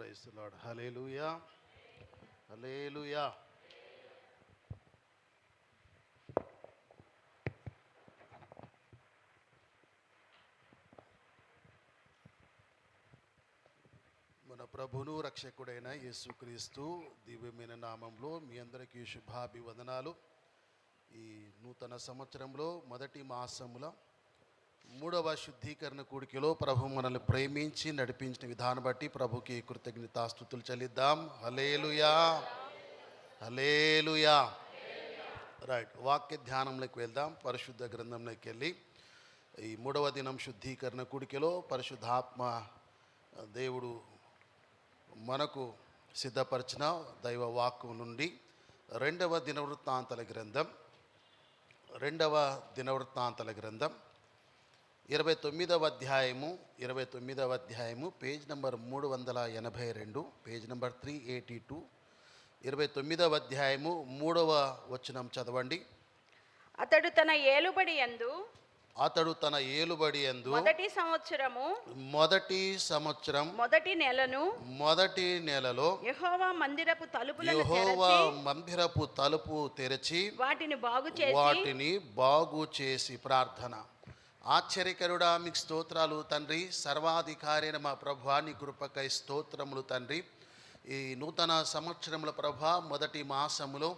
Praise the Lord. Hallelujah, hallelujah. మన ప్రభును రక్షకుడైన యేసుక్రీస్తు దివ్యమైన నామంలో మీ అందరికీ శుభాభివందనాలు. ఈ నూతన సంవత్సరంలో మొదటి మాసముల 3వ శుద్ధీకరణ కూడికలో ప్రభు మనల్ని ప్రేమించి నడిపించిన విధానం బట్టి ప్రభుకి కృతజ్ఞతాస్తుతులు చెల్లిద్దాం. హల్లెలూయా, హల్లెలూయా. రైట్, వాక్య ధ్యానంలోకి వెళ్దాం. పరిశుద్ధ గ్రంథంలోకి వెళ్ళి ఈ 3వ దినం శుద్ధీకరణ కూడికలో పరిశుద్ధాత్మ దేవుడు మనకు సిద్ధపరిచిన దైవ వాక్కు నుండి 2వ దినవృత్తాంతాల గ్రంథం 29వ అధ్యాయము పేజ్ నెంబర్ 382, పేజ్ నెంబర్ 382, 29వ అధ్యాయము 3వ వచనం చదవండి. అతడు తన ఏలుబడి యందు మొదటి సంవత్సరం మొదటి నెలలో యెహోవా మందిరపు తలుపు తెరచి వాటిని బాగు చేసి ప్రార్థన. ఆశ్చర్యకరుడా, మీకు స్తోత్రాలు తండ్రి. సర్వాధికారి మా ప్రభువా, నీ కృపకై స్తోత్రములు తండ్రి. ఈ నూతన సంవత్సరముల ప్రభా మొదటి మాసములో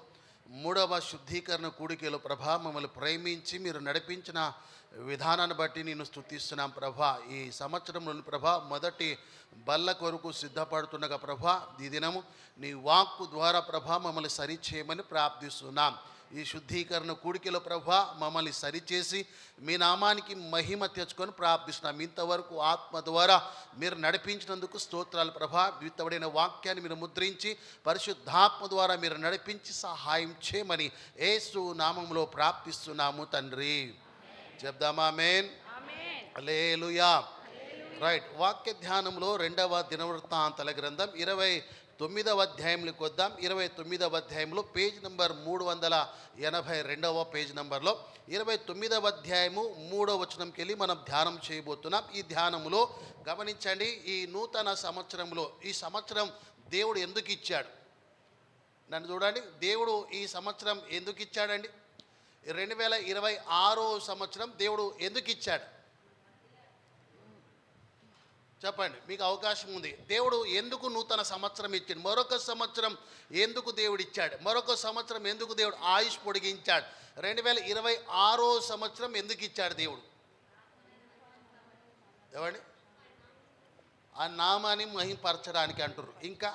3వ శుద్ధీకరణ కూడికలో ప్రభా మమ్మల్ని ప్రేమించి మీరు నడిపించిన విధానాన్ని బట్టి నేను స్తుతిస్తున్నాం ప్రభా. ఈ సంవత్సరంలోని ప్రభా మొదటి బల్ల కొరకు సిద్ధపడుతుండగా ప్రభా ఈ దినము నీ వాక్కు ద్వారా ప్రభా మమ్మల్ని సరిచేయమని ప్రార్థిస్తున్నాం. ఈ శుద్ధీకరణ కూడికలో ప్రభా మమ్మల్ని సరిచేసి మీ నామానికి మహిమ తెచ్చుకొని ప్రార్థిస్తున్నాం. ఇంతవరకు ఆత్మ ద్వారా మీరు నడిపించినందుకు స్తోత్రాలు ప్రభా. విత్తబడిన వాక్యాన్ని మీరు ముద్రించి పరిశుద్ధాత్మ ద్వారా మీరు నడిపించి సహాయం చేయమని యేసు నామములో ప్రార్థిస్తున్నాము తండ్రి. చెప్దామా ఆమేన్, హల్లెలూయా. రైట్, వాక్య ధ్యానంలో 2వ దినవృత్తాంతాల గ్రంథం 29వ అధ్యాయంలోకి వద్దాం. 29వ అధ్యాయంలో పేజ్ నెంబర్ 382వ పేజ్ నెంబర్లో 29వ అధ్యాయము 3వ వచనంకి వెళ్ళి మనం ధ్యానం చేయబోతున్నాం. ఈ ధ్యానములో గమనించండి, ఈ నూతన సంవత్సరంలో ఈ సంవత్సరం దేవుడు ఎందుకు ఇచ్చాడు? నన్ను చూడండి, దేవుడు ఈ సంవత్సరం ఎందుకు ఇచ్చాడండి? 2026వ సంవత్సరం దేవుడు ఎందుకు ఇచ్చాడు? చెప్పండి, మీకు అవకాశం ఉంది. దేవుడు ఎందుకు నూతన సంవత్సరం ఇచ్చాడు? మరొక సంవత్సరం ఎందుకు దేవుడు ఇచ్చాడు? మరొక సంవత్సరం ఎందుకు దేవుడు ఆయుష్ పొడిగించాడు? 2026వ సంవత్సరం ఎందుకు ఇచ్చాడు దేవుడు? ఏమండి? ఆ నామాన్ని మహింపరచడానికి అంటారు. ఇంకా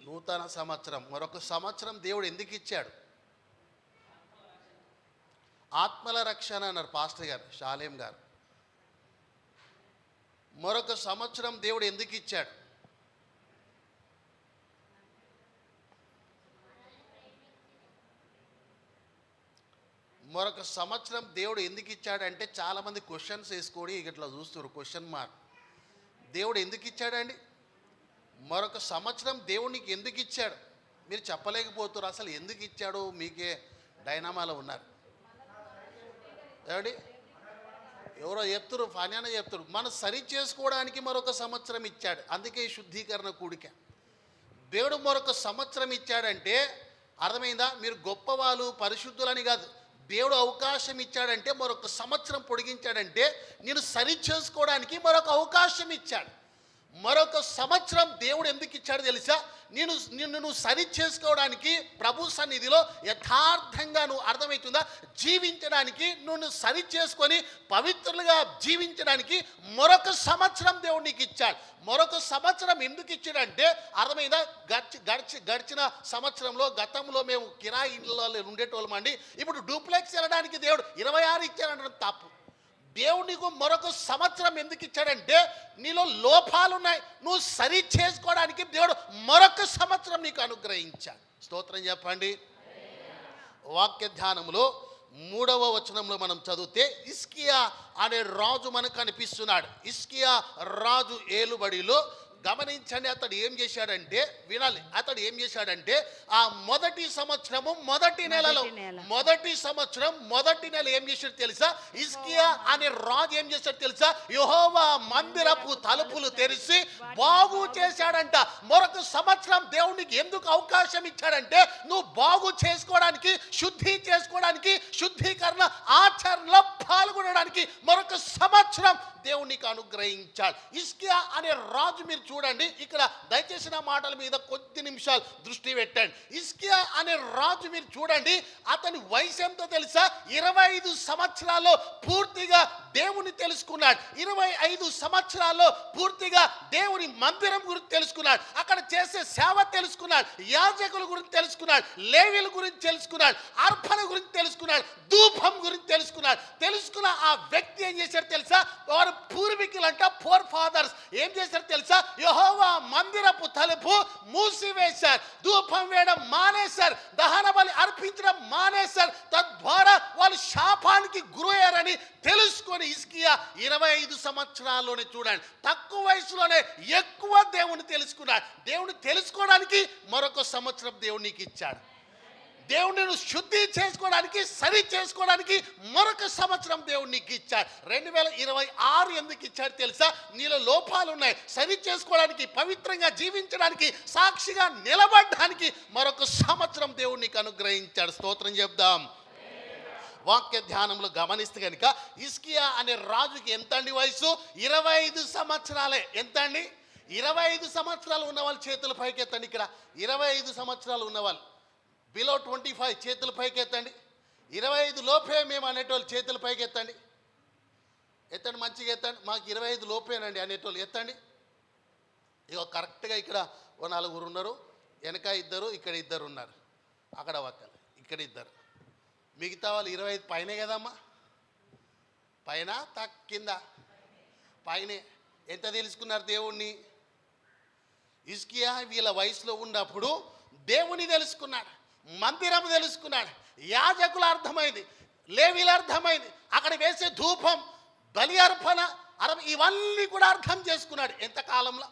నూతన సంవత్సరం మరొక సంవత్సరం దేవుడు ఎందుకు ఇచ్చాడు? ఆత్మల రక్షణ అన్నారు పాస్టర్ గారు, షాలేం గారు. మరొక సంవత్సరం దేవుడు ఎందుకు ఇచ్చాడు? మరొక సంవత్సరం దేవుడు ఎందుకు ఇచ్చాడంటే చాలామంది క్వశ్చన్స్ వేసుకొని ఇట్లా చూస్తారు, క్వశ్చన్ మార్క్. దేవుడు ఎందుకు ఇచ్చాడండి? మరొక సంవత్సరం దేవునికి ఎందుకు ఇచ్చాడు? మీరు చెప్పలేకపోతున్నారు. అసలు ఎందుకు ఇచ్చాడో మీకే డైనామాలో ఉన్నారు. ఏమండి, ఎవరో చెప్తారు, ఫాన్యాన చెప్తారు. మనం సరి చేసుకోవడానికి మరొక సంవత్సరం ఇచ్చాడు. అందుకే ఈ శుద్ధీకరణ కూడిక దేవుడు మరొక సంవత్సరం ఇచ్చాడంటే అర్థమైందా? మీరు గొప్పవాళ్ళు పరిశుద్ధులని కాదు. దేవుడు అవకాశం ఇచ్చాడంటే, మరొక సంవత్సరం పొడిగించాడంటే నేను సరి చేసుకోవడానికి మరొక అవకాశం ఇచ్చాడు. మరొక సంవత్సరం దేవుడు ఎందుకు ఇచ్చాడు తెలుసా? నిన్ను సరి చేసుకోవడానికి, ప్రభు సన్నిధిలో యథార్థంగా నువ్వు అర్థమవుతుందా జీవించడానికి, నువ్వు సరి చేసుకొని పవిత్రులుగా జీవించడానికి మరొక సంవత్సరం దేవుడు నీకు ఇచ్చాడు. మరొక సంవత్సరం ఎందుకు ఇచ్చాడంటే అర్థమైందా? గడిచిన సంవత్సరంలో గతంలో మేము కిరాయి ఇళ్ళలో ఉండేటోళ్ళమండి. ఇప్పుడు డూప్లెక్స్ వెళ్ళడానికి దేవుడు 26 ఇచ్చాడంటే తప్పు. దేవుడు నీకు మరొక సంవత్సరం ఎందుకు ఇచ్చాడంటే నీలో లోపాలు ఉన్నాయి, నువ్వు సరి చేసుకోవడానికి దేవుడు మరొక సంవత్సరం నీకు అనుగ్రహించాడు. స్తోత్రం చెప్పండి. వాక్య ధ్యానంలో 3వ వచనంలో మనం చదివితే హిజ్కియా అనే రాజు మనకు కనిపిస్తున్నాడు. హిజ్కియా రాజు ఏలుబడిలో గమనించండి, అతడు ఏం చేశాడంటే, వినాలి, అతడు ఏం చేశాడంటే ఆ మొదటి సంవత్సరము మొదటి నెలలో, మొదటి సంవత్సరం మొదటి నెల ఏం చేశాడు తెలుసా? హిజ్కియా అనే రాజు ఏం చేశాడు తెలుసా? యెహోవా మందిరపు తలుపులు తెరిచి బాగు చేశాడంట. మరొక సంవత్సరం దేవునికి ఎందుకు అవకాశం ఇచ్చాడంటే, నువ్వు బాగు చేసుకోవడానికి, శుద్ధి చేసుకోవడానికి, శుద్ధీకరణ ఆచరణలో పాల్గొనడానికి మరొక సంవత్సరం దేవునికి అనుగ్రహించాడు. హిజ్కియా అనే రాజు, మీరు చూడండి ఇక్కడ, దయచేసి నా మాటల మీద కొద్ది నిమిషాలు దృష్టి పెట్టండి. హిజ్కియా అనే రాజు మీరు చూడండి, అతని వయసు ఎంతో తెలుసా? 25 సంవత్సరాల్లో పూర్తిగా దేవుని తెలుసుకున్నాడు. 25 సంవత్సరాల్లో పూర్తిగా దేవుని మందిరం గురించి తెలుసుకున్నాడు, అక్కడ చేసే సేవ తెలుసుకున్నాడు, యాజకుల గురించి తెలుసుకున్నాడు, లేవీల గురించి తెలుసుకున్నాడు, అర్పణ గురించి తెలుసుకున్నాడు, ధూపం గురించి తెలుసుకున్నాడు. తెలుసుకున్న ఆ వ్యక్తి ఏం చేశాడు తెలుసా? వారు పూర్వీకులంట, ఫోర్ ఫాదర్స్ ఏం చేశారు తెలుసా? యెహోవా మందిరపు తలుపు మూసివేశారు, ధూపం వేయడం మానేశారు, దహన బలి అర్పించడం మానేశారు. తద్వారా వాళ్ళు శాపానికి గురయ్యారని తెలుసుకొని హిజ్కియా 25 సంవత్సరాల్లోనే, చూడండి, తక్కువ వయసులోనే ఎక్కువ దేవుని తెలుసుకున్నాడు. దేవుని తెలుసుకోవడానికి మరొక సంవత్సరం దేవుడు నీకు ఇచ్చాడు. దేవుని శుద్ధి చేసుకోవడానికి, సరి చేసుకోవడానికి మరొక సంవత్సరం దేవుడు నీకు ఇచ్చాడు. 2026 ఎందుకు ఇచ్చాడు తెలుసా? నీలో లోపాలు ఉన్నాయి, సరి చేసుకోవడానికి, పవిత్రంగా జీవించడానికి, సాక్షిగా నిలబడడానికి మరొక సంవత్సరం దేవుడు నీకు అనుగ్రహించాడు. స్తోత్రం చెప్దాం. వాక్య ధ్యానంలో గమనిస్తే కనుక, హిజ్కియా అనే రాజుకి ఎంత అండి వయసు? 25 సంవత్సరాలే. ఎంత అండి? 25 సంవత్సరాలు ఉన్నవాళ్ళు చేతులు పైకెత్తండి. ఇక్కడ 25 సంవత్సరాలు ఉన్నవాళ్ళు, బిలో 25 చేతులు పైకెత్తండి. 25 లోపే మేము అనేటోళ్ళు చేతులు పైకి ఎత్తండి. ఎత్తండి, మంచిగా ఎత్తండి. మాకు 25 లోపేనండి అనేటోళ్ళు ఎత్తండి. ఇక కరెక్ట్గా ఇక్కడ ఓ 4 ఉన్నారు, వెనక 2, ఇక్కడ 2 ఉన్నారు, అక్కడ ఒక్కరు, ఇక్కడ 2. మిగతా వాళ్ళు 25 పైనే కదమ్మా. పైన కింద? పైనే. ఎంత తెలుసుకున్నారు దేవుణ్ణి? హిజ్కియా వీళ్ళ వయసులో ఉన్నప్పుడు దేవుని తెలుసుకున్నాడు, మందిరం తెలుసుకున్నాడు, యాజకులు అర్థమైంది, లేవీలు అర్థమైంది, అక్కడ వేసే ధూపం, బలి అర్పణ, ఇవన్నీ కూడా అర్థం చేసుకున్నాడు. ఎంత కాలంలో?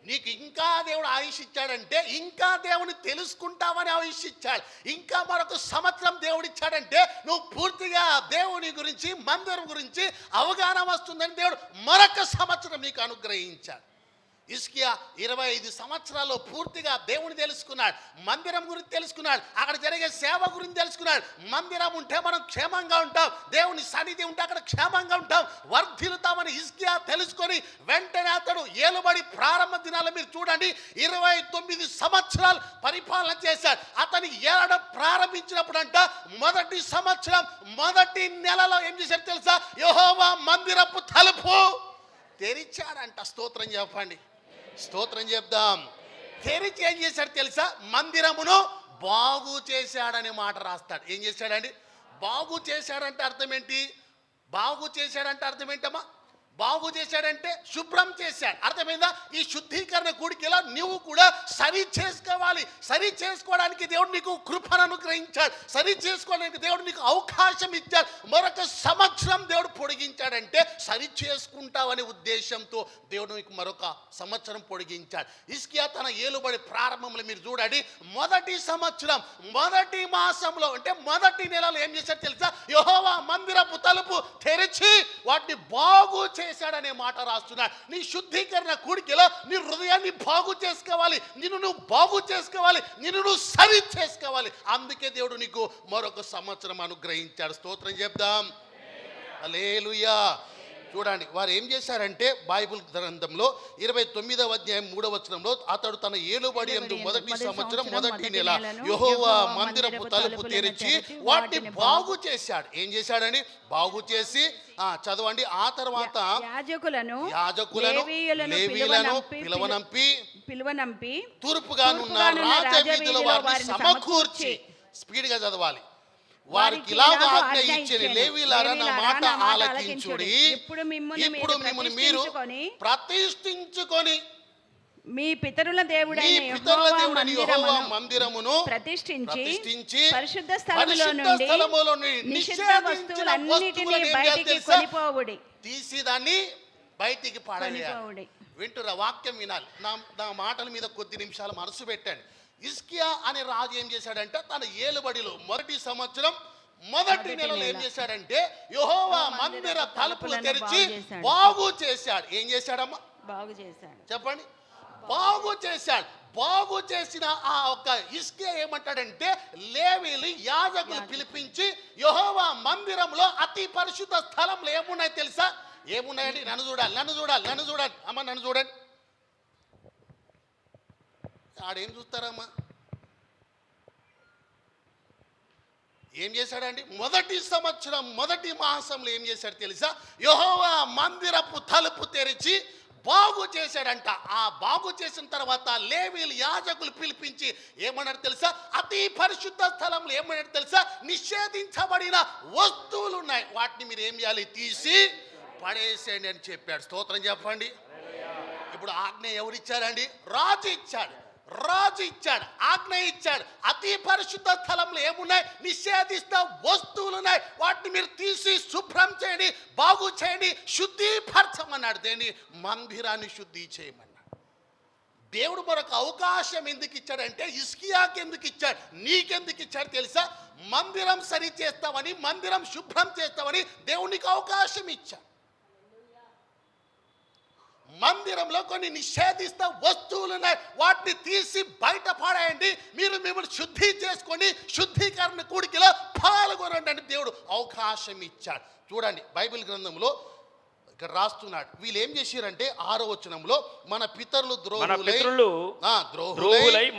నీకు ఇంకా దేవుడు ఆయుష్ ఇచ్చాడంటే, ఇంకా దేవుని తెలుసుకుంటావని ఆయుష్ ఇచ్చాడు. ఇంకా మరొక సంవత్సరం దేవుడు ఇచ్చాడంటే, నువ్వు పూర్తిగా దేవుని గురించి, మందిరం గురించి అవగాహన వస్తుందని దేవుడు మరొక సంవత్సరం నీకు అనుగ్రహించాడు. హిజ్కియా 25 సంవత్సరాల్లో పూర్తిగా దేవుని తెలుసుకున్నాడు, మందిరం గురించి తెలుసుకున్నాడు, అక్కడ జరిగే సేవ గురించి తెలుసుకున్నాడు. మందిరం ఉంటే మనం క్షేమంగా ఉంటాం, దేవుని సన్నిధి ఉంటే అక్కడ క్షేమంగా ఉంటాం, వర్ధిల్లుతామని హిజ్కియా తెలుసుకొని వెంటనే అతడు ఏలుబడి ప్రారంభ దినాల్లో మీరు చూడండి 29 సంవత్సరాలు పరిపాలన చేశాడు. అతని ఏలడం ప్రారంభించినప్పుడు అంట, మొదటి సంవత్సరం మొదటి నెలలో ఏం చేశాడు తెలుసా? యెహోవా మందిరపు తలుపు తెరిచాడంట. స్తోత్రం చెప్పండి, స్తోత్రం చెప్దాం. తెరిచి ఏం చేశాడు తెలుసా? మందిరమును బాగు చేశాడనే మాట రాస్తాడు. ఏం చేశాడండి? బాగు చేశాడంటే అర్థం ఏంటి? బాగు చేశాడంటే అర్థం ఏంటమ్మా? బాగు చేశాడంటే శుభ్రం చేశాడు. అర్థమైందా? ఈ శుద్ధీకరణ కూడికిలా నువ్వు కూడా సరి చేసుకోవాలి. సరి చేసుకోవడానికి దేవుడు నీకు కృపను అనుగ్రహించాడు, సరి చేసుకోవడానికి దేవుడు నీకు అవకాశం ఇచ్చాడు. మరొక సంవత్సరం దేవుడు పొడిగించాడంటే సరి చేసుకుంటావనే ఉద్దేశంతో దేవుడు నీకు మరొక సంవత్సరం పొడిగించాడు. హిజ్కియా తన ఏలుబడి ప్రారంభంలో మీరు చూడండి, మొదటి సంవత్సరం మొదటి మాసంలో అంటే మొదటి నెలలో ఏం చేశాడు తెలుసా? యెహోవా మందిరపు తలుపు తెరిచి వాటిని బాగు చేశాడనే మాట రాస్తున్నాడు. నీ శుద్ధీకరణ కూడికలో నీ హృదయాన్ని బాగు చేసుకోవాలి, నిన్ను నువ్వు బాగు చేసుకోవాలి, నిన్ను నువ్వు సరి చేసుకోవాలి. అందుకే దేవుడు నీకు మరొక సంవత్సరం అనుగ్రహించాడు. స్తోత్రం చెప్దాం. హల్లెలూయా. చూడండి, వారు ఏం చేశారంటే బైబిల్ గ్రంథంలో 29వ అధ్యాయం 3వ వచనంలో, అతడు తన ఏలుబడి యందు మొదటి సంవత్సరం మొదటి నెల యెహోవా మందిరపు తలుపు తెరిచి వాటిని బాగు చేశాడు. ఏం చేశాడని? బాగు చేసి చదవండి. ఆ తర్వాత యాజకులను లేవీయులను పిలువనంపి తూర్పుగానున్న రాజవీధుల వారిని సమకూర్చి, స్పీడ్గా చదవాలి, వారికి ఇలాగా ఆజ్ఞ ఇచ్చేది, లేవీయులారా నా మాట ఆలకించుడి, ఇప్పుడు మిమ్మల్ని మీరు ప్రతిష్ఠించుకొని మీ పితరుల దేవుడైన యెహోవా మందిరమును ప్రతిష్ఠించి పరిశుద్ధ స్థలములో నుండి నిషిద్ధ వస్తువులన్నిటిని బయటికి కొనిపోవుడి, తీసి దాన్ని బయటికి పాడవేయాలి. వింటురా, వాక్యం వినాలి. నా మాటల మీద కొద్ది నిమిషాలు మనసు పెట్టండి. హిజ్కియా అనే రాజు ఏం చేశాడంటే తన ఏలుబడిలో మొదటి సంవత్సరం మొదటి నెలలో ఏం చేశాడంటే యెహోవా మందిర తలుపులు తెరిచి బాగు చేశాడు. ఏం చేశాడమ్మా? బాగు చేశాడు. చెప్పండి. బాగు చేశాడు. బాగు చేసిన ఆ ఒక్క హిజ్కియా ఏమంటాడంటే లేవీలు యాజకులు పిలిపించి యెహోవా మందిరంలో అతి పరిశుద్ధ స్థలంలో ఏమున్నాయి తెలుసా? ఏమున్నాయండి? నన్ను చూడాలి, నన్ను చూడాలి, నన్ను చూడాలి అమ్మ, నన్ను చూడండి. ఆడేం చూస్తారమ్మా? ఏం చేశాడండి? మొదటి సంవత్సరం మొదటి మాసంలో ఏం చేశాడు తెలుసా? యెహోవా మందిరపు తలుపు తెరిచి బాగు చేశాడంట. ఆ బాగు చేసిన తర్వాత లేవీలు యాజకులు పిలిపించి ఏమన్నాడు తెలుసా? అతి పరిశుద్ధ స్థలంలో ఏమన్నాడు తెలుసా? నిషేధించబడిన వస్తువులు ఉన్నాయి, వాటిని మీరు ఏం చేయాలి? తీసి పడేసేయండి అని చెప్పాడు. స్తోత్రం చెప్పండి. ఇప్పుడు ఆజ్ఞ ఎవరిచ్చారండి? రాజు ఇచ్చాడు. రాజు ఇచ్చాడు, ఆజ్ఞ ఇచ్చాడు. అతి పరిశుద్ధ స్థలంలో ఏమున్నాయి? నిషేధిస్త వస్తువులు ఉన్నాయి, వాటిని మీరు తీసి శుభ్రం చేయండి, బాగు చేయండి, శుద్ధిపరచమన్నాడు. దేన్ని? మందిరాన్ని శుద్ధి చేయమన్నాడు. దేవుడు మరొక అవకాశం ఎందుకు ఇచ్చాడంటే హిజ్కియాకి ఎందుకు ఇచ్చాడు, నీకెందుకు ఇచ్చాడు తెలుసా? మందిరం సరి చేస్తామని, మందిరం శుభ్రం చేస్తామని దేవునికి అవకాశం ఇచ్చాడు. మందిరంలో కొన్ని నిషేధిస్త వస్తువులు ఉన్నాయి, వాటిని తీసి బయట పడేయండి, మీరు మిమ్మల్ని శుద్ధి చేసుకొని శుద్ధీకరణ కూడికలో పాల్గొనండి అని దేవుడు అవకాశం ఇచ్చాడు. చూడండి, బైబిల్ గ్రంథంలో ఇక్కడ రాస్తున్నాడు. వీళ్ళు ఏం చేశారంటే 6వ వచనంలో మన పితరులు ద్రోహులై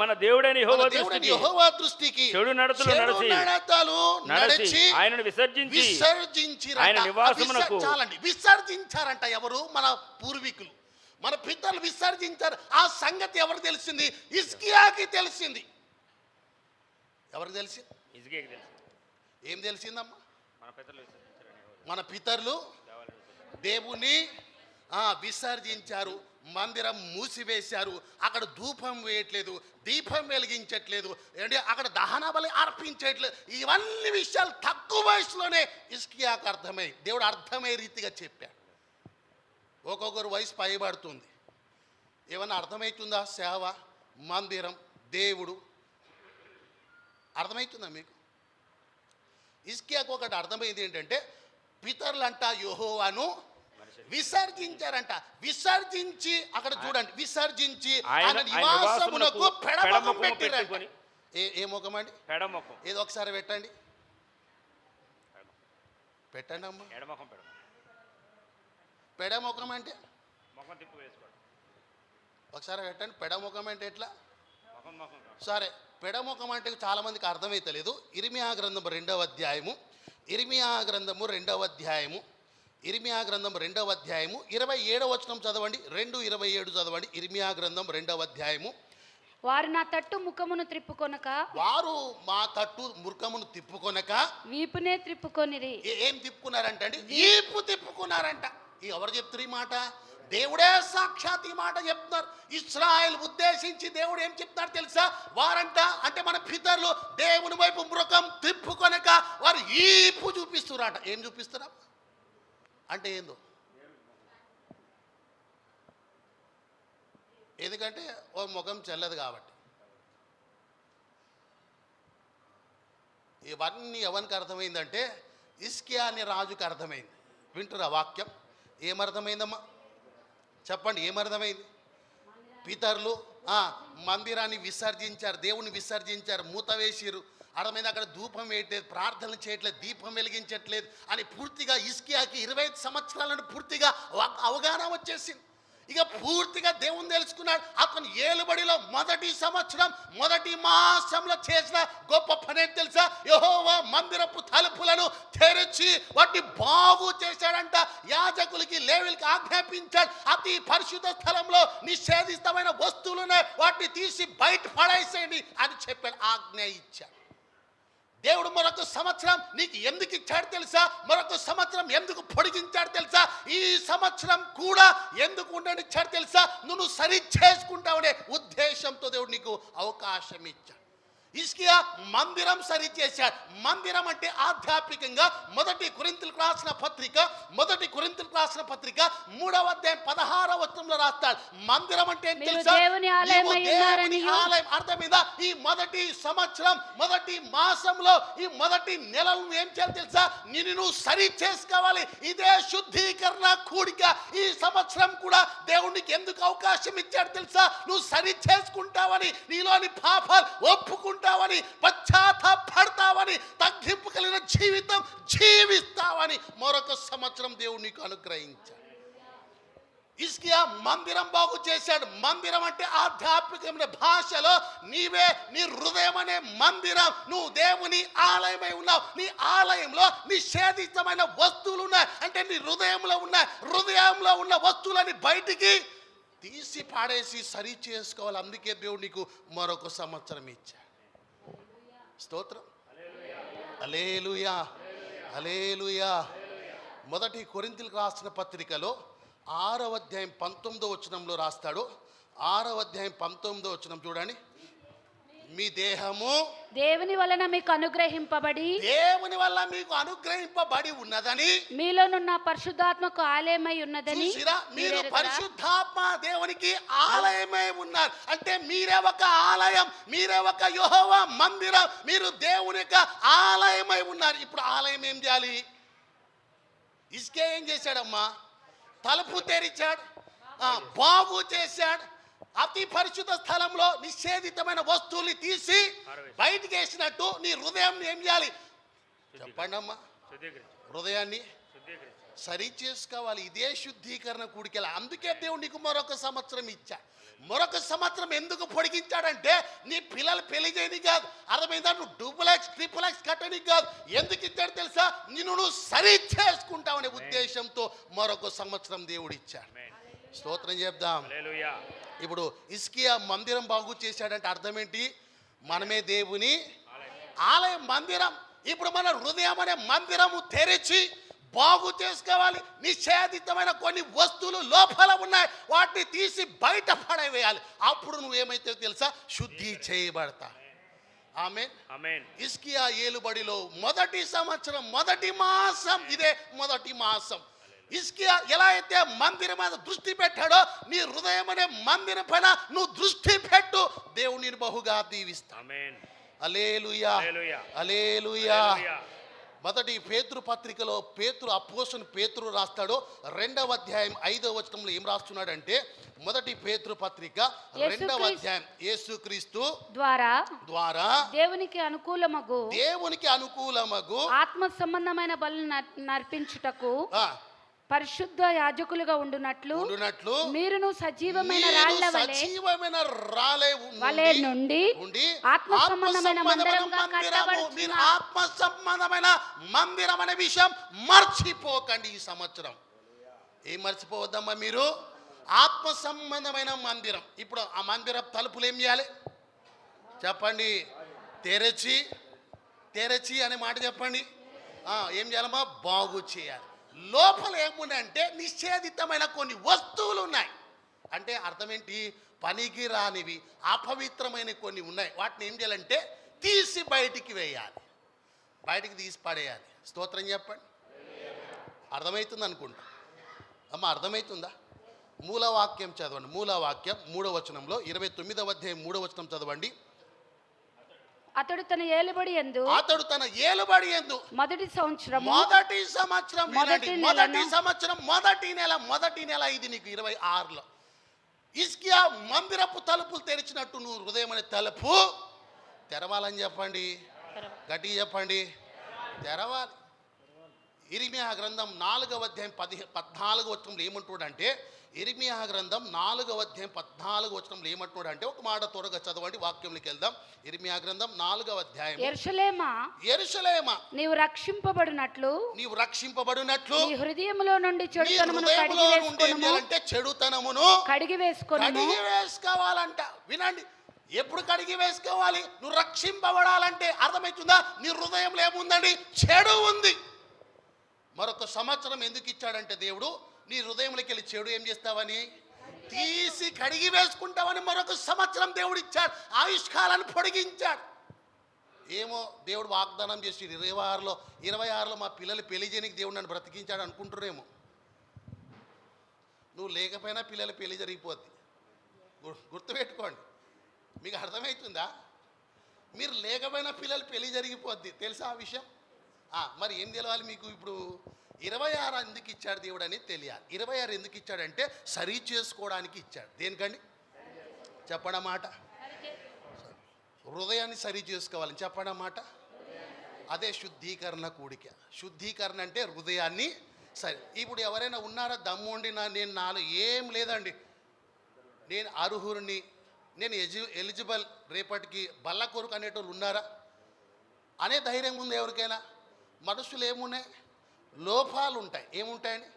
మన దేవుడైన యెహోవా దృష్టికి చెడు నడతలు నడిచి ఆయనను విసర్జించి ఆయన నివాసమునకు చాలండి విసర్జించారంట. ఎవరు? మన పూర్వీకులు, మన పితరులు విసర్జించారు. ఆ సంగతి ఎవరు తెలిసింది? హిజ్కియాకి తెలిసింది. ఎవరికి తెలిసింది? హిజ్కియాకి తెలిసింది. ఏం తెలిసిందమ్మా? మన పితరులు దేవుని విసర్జించారు, మందిరం మూసివేశారు, అక్కడ ధూపం వేయట్లేదు, దీపం వెలిగించట్లేదు, అంటే అక్కడ దహన బలి అర్పించట్లేదు. ఇవన్నీ విషయాలు తక్కువ వయసులోనే హిజ్కియాకు అర్థమై దేవుడు అర్థమయ్యే రీతిగా చెప్పాడు. ఒక్కొక్కరు వయసు పైబడుతుంది. ఏమన్నా అర్థమవుతుందా? సేవ, మందిరం, దేవుడు అర్థమవుతుందా మీకు? హిజ్కియాకు ఒకటి అర్థమైంది ఏంటంటే పితరులంట యెహోవాను విసర్జించారంట. విసర్జించి అక్కడ చూడండి, విసర్జించి ఆయన నివాసమునకు పెడముఖం పెట్టారంట. ఏ ముఖం అండి? పెడముఖం. ఏదో ఒకసారి పెట్టండి, పెట్టండి అమ్మ. పెడముఖం అంటే ఒకసారి పెట్టండి. పెడముఖం అంటే ఎట్లా? సరే, పెడముఖం అంటే చాలా మందికి అర్థమైతలేదు. ఇర్మియా గ్రంథం 2వ అధ్యాయము, ఇర్మియా గ్రంథము 2వ అధ్యాయము, ఇర్మియా గ్రంథం 2వ అధ్యాయము 27వ వచనం చదవండి. 2:27 చదవండి. ఇర్మియా గ్రంథం 2వ అధ్యాయము. వారు నా తట్టు ముఖమును త్రిప్పుకొనక, వారు మా తట్టు ముఖమును తిప్పుకొనక వీపునే త్రిప్పుకొనిరి. ఏం తిప్పుకున్నారంట అండి? వీపు తిప్పుకున్నారంట. ఎవరు చెప్తారు ఈ మాట? దేవుడే సాక్షాత్ ఈ మాట చెప్తున్నారు. ఇశ్రాయేల్ ఉద్దేశించి దేవుడు ఏం చెప్తున్నారు తెలుసా? వారంట అంటే మన పితరులు దేవుని వైపు ముఖం తిప్పుకొనక వారు ఈపు చూపిస్తున్నారట. ఏం చూపిస్తారా అంటే ఏందో? ఎందుకంటే ఓ ముఖం చెల్లదు కాబట్టి. ఇవన్నీ ఎవరికి అర్థమైందంటే హిజ్కియా అనే రాజుకి అర్థమైంది. వింటురా వాక్యం? ఏమర్థమైందమ్మా? చెప్పండి, ఏమర్థమైంది? పితరులు మందిరాన్ని విసర్జించారు, దేవుని విసర్జించారు, మూత వేసిరు. అర్థమైంది? అక్కడ ధూపం వేయట్లేదు, ప్రార్థనలు చేయట్లేదు, దీపం వెలిగించట్లేదు అని పూర్తిగా హిజ్కియాకి 25 సంవత్సరాలను పూర్తిగా అవగాహన వచ్చేసింది. ఇక పూర్తిగా దేవుని తెలుసుకున్నాడు. అతను ఏలుబడిలో మొదటి సంవత్సరం మొదటి మాసంలో చేసిన గొప్ప పని ఏంటి తెలుసా? యెహోవా మందిరపు తలుపులను తెరిచి వాటిని బాగు చేశాడంట. యాజకులకి లేవీయులకి ఆజ్ఞాపించాడు, అతి పరిశుద్ధ స్థలంలో నిషేధితమైన వస్తువులున్నాయి, వాటిని తీసి బయట పడేసేయండి అని చెప్పాడు, ఆజ్ఞ ఇచ్చాడు. దేవుడు మరొక సంవత్సరం నీకు ఎందుకు ఇచ్చాడు తెలుసా? మరొక సంవత్సరం ఎందుకు పొడిగించాడు తెలుసా? ఈ సంవత్సరం కూడా ఎందుకు ఉండనిచ్చాడు తెలుసా? నువ్వు సరి చేసుకుంటావనే ఉద్దేశంతో దేవుడు నీకు అవకాశం ఇచ్చాడు. హిజ్కియా మందిరం సరిచేశాడు. మందిరం అంటే ఆధ్యాత్మికంగా మొదటి కొరింథీయులకు రాసిన పత్రిక 3వ అధ్యాయం 16వ వచనంలో రాస్తాడు. మందిరం అంటే ఏంటి మీరు తెలుసా? దేవుని ఆలయమై నీవు దేవుని ఉన్నారనియు. ఆలయం. అర్థమైందా? ఈ మొదటి సంవత్సరం మొదటి మాసంలో ఈ మొదటి నెలలో ఏం చేయాలి తెలుసా? నిన్ను సరి చేసుకోవాలి. ఇదే శుద్ధీకరణ కూడిక. ఈ సంవత్సరం కూడా దేవునికి ఎందుకు అవకాశం ఇచ్చాడు తెలుసా? నువ్వు సరి చేసుకుంటావని, నీలోని పాపాలు ఒప్పుకుంటావని, పశ్చాత్తాపడతావని, తగ్గింపు కలిగిన జీవితం జీవిస్తావని మరొక సంవత్సరం దేవుడు నీకు అనుగ్రహించాడు. హిజ్కియా మందిరం బాగు చేశాడు. మందిరం అంటే ఆధ్యాత్మికమైన భాషలో నీవే నీ హృదయం అనే మందిరం. నువ్వు దేవుని ఆలయమై ఉన్నావు. నీ ఆలయంలో నిషేధితమైన వస్తువులు ఉన్నాయి. అంటే నీ హృదయంలో ఉన్న వస్తువులని బయటికి తీసి పాడేసి సరి చేసుకోవాలి. అందుకే దేవుడు నీకు మరొక సంవత్సరం ఇచ్చాడు. స్తోత్రం. హల్లెలూయా, హల్లెలూయా. మొదటి కొరింథీయులకు రాసిన పత్రికలో 6వ అధ్యాయం 19వ వచనంలో రాస్తాడు. 6వ అధ్యాయం 19వ వచనం చూడండి. మీ దేహము దేవుని వలన మీకు అనుగ్రహింపబడి ఉన్నదని, మీలోనున్న పరిశుద్ధాత్మకు ఆలయమై ఉన్నదని చూసిరా, మీరు మీరెరుగరా? పరిశుద్ధాత్మ దేవునికి ఆలయమై ఉన్నారు. అంటే మీరే ఒక ఆలయం, మీరే ఒక యెహోవా మందిరం, మీరు దేవుని యొక్క ఆలయమై ఉన్నారు. ఇప్పుడు ఆలయం ఏం చేయాలి? హిజ్కియా ఏం చేశాడమ్మా? తలుపు తెరిచాడు, బాగు చేశాడు. అతి పరిశుద్ధ స్థలంలో నిషేధితమైన వస్తువుల్ని తీసి బయటికి వేసినట్టు నీ హృదయం ఏం చేయాలి? చెప్పండి అమ్మా. హృదయాన్ని సరి చేసుకోవాలి. ఇదే శుద్ధీకరణ కూడికెళ్ళ. అందుకే దేవుడు నీకు మరొక సంవత్సరం ఇచ్చాడు. మరొక సంవత్సరం ఎందుకు పొడిగించాడంటే నీ పిల్లలు పెళ్లి చేయని కాదు. అర్థమైందా? నువ్వు డూప్లెక్స్ ట్రిపులెక్స్ కట్టని కాదు. ఎందుకు ఇచ్చాడు తెలుసా? నువ్వు సరి చేసుకుంటావనే ఉద్దేశంతో మరొక సంవత్సరం దేవుడు ఇచ్చాడు. స్తోత్రం చెప్దాం. ఇప్పుడు హిజ్కియా మందిరం బాగు చేశాడంటే అర్థం ఏంటి? మనమే దేవుని ఆలయం, మందిరం. ఇప్పుడు మన హృదయం అనే మందిరము తెరిచి బాగు చేసుకోవాలి. నిషేధితమైన కొన్ని వస్తువులు లోపల ఉన్నాయి, వాటిని తీసి బయట పడవేయాలి. అప్పుడు నువ్వేమైతే తెలుసా? శుద్ధి చేయబడతా. ఆమేన్. హిజ్కియా ఏలుబడిలో మొదటి సంవత్సరం మొదటి మాసం, ఇదే మొదటి మాసం. హిజ్కియా ఎలా అయితే మందిరం మీద దృష్టి పెట్టాడో నీ హృదయం అనే మందిరం పైన నువ్వు దృష్టి పెట్టు. దేవుని బహుగా దీవిస్తా. హల్లెలూయా, హల్లెలూయా. మొదటి పేతురు పత్రికలో అపోస్తలుడైన పేతురు రాస్తాడు. 2వ అధ్యాయం 5వ వచనంలో ఏం రాస్తున్నాడంటే, మొదటి పేతురు పత్రిక 2వ అధ్యాయం యేసుక్రీస్తు ద్వారా దేవునికి అనుకూలమగు ఆత్మ సంబంధమైన బలులు నర్పించుటకు పరిశుద్ధ యాజకులుగా ఉండునట్లు మీరును సజీవమైన రాళ్ల వలె నుండి ఆత్మ సంబంధమైన మందిరం అనే విషయం మర్చిపోకండి. ఈ సంవత్సరం ఏం మర్చిపోవద్దమ్మా మీరు? ఆత్మ సంబంధమైన మందిరం. ఇప్పుడు ఆ మందిర తలుపులు ఏం చేయాలి చెప్పండి? తెరచి అనే మాట చెప్పండి. ఏం చేయాలమ్మా? బాగు చేయాలి. లోపల ఏముందంటే నిషేధితమైన కొన్ని వస్తువులు ఉన్నాయి. అంటే అర్థం ఏంటి? పనికి రానివి, అపవిత్రమైన కొన్ని ఉన్నాయి. వాటిని ఏం చేయాలంటే తీసి బయటికి వేయాలి, బయటికి తీసి పడేయాలి. స్తోత్రం చెప్పండి. అర్థమవుతుంది అనుకుంటా అమ్మ. అర్థమవుతుందా? మూలవాక్యం చదవండి. మూలవాక్యం 3వ వచనంలో 29వ అధ్యాయం 3వ వచనం చదవండి. అతడు తన ఏలుబడి యందు మొదటి సంవత్సరం మొదటి నెల ఇది నీకు 26లో హిజ్కియా మందిరపు తలుపులు తెరిచినట్టు నువ్వు హృదయం అనే తలుపు తెరవాలని చెప్పండి. గట్టిగా చెప్పండి, తెరవాలి. ఇర్మియా గ్రంథం 4వ అధ్యాయం 14వ వచనంలో ఏమంటున్నాడంటే, ఇర్మియా గ్రంథం 4వ అధ్యాయం 14వ వచనంలో ఏమంటున్నాడంటే, ఒక మాట త్వరగా చదవండి, వాక్యంలోకి వెళ్దాం. ఇర్మియా గ్రంథం 4వ అధ్యాయం. యెరూషలేమా నీవు రక్షింపబడినట్లు నీ హృదయములో నుండి చెడుతనమును కడిగి వేసుకోవాలంట. వినండి, ఎప్పుడు కడిగి వేసుకోవాలి? నువ్వు రక్షింపబడాలంటే అర్థమవుతుందా? నీ హృదయంలో ఏముందండి? చెడు ఉంది. మరొక సంవత్సరం ఎందుకు ఇచ్చాడంటే దేవుడు, నీ హృదయంలోకి వెళ్ళి చెడు ఏం చేస్తావని తీసి కడిగి వేసుకుంటావని మరొక సంవత్సరం దేవుడు ఇచ్చాడు. ఆయుష్కాలను పొడిగించాడు. ఏమో దేవుడు వాగ్దానం చేసి 26లో మా పిల్లలు పెళ్లి చేయడానికి దేవుడు నన్ను బ్రతికించాడు అనుకుంటున్నారేమో. నువ్వు లేకపోయినా పిల్లల పెళ్లి జరిగిపోద్ది. గుర్తుపెట్టుకోండి. మీకు అర్థమవుతుందా? మీరు లేకపోయినా పిల్లలు పెళ్లి జరిగిపోద్ది. తెలుసా ఆ విషయం? మరి ఏం తెలవాలి మీకు? ఇప్పుడు 26 ఎందుకు ఇచ్చాడు దేవుడు అని తెలియాలి. 26 ఎందుకు ఇచ్చాడంటే సరి చేసుకోవడానికి ఇచ్చాడు. దేనికండి చెప్పడమాట? హృదయాన్ని సరి చేసుకోవాలని చెప్పడమాట. అదే శుద్ధీకరణ కూడిక. శుద్ధీకరణ అంటే హృదయాన్ని సరే. ఇప్పుడు ఎవరైనా ఉన్నారా దమ్ముండి నేను నాలో ఏం లేదండి, నేను అర్హుడిని, నేను ఎలిజిబుల్, రేపటికి బల్ల కొరకు అనేటోళ్ళు ఉన్నారా అనే ధైర్యం ఉంది ఎవరికైనా? మనుషులు ఏమున్నాయి? లోపాలు ఉంటాయి. ఏముంటాయండి?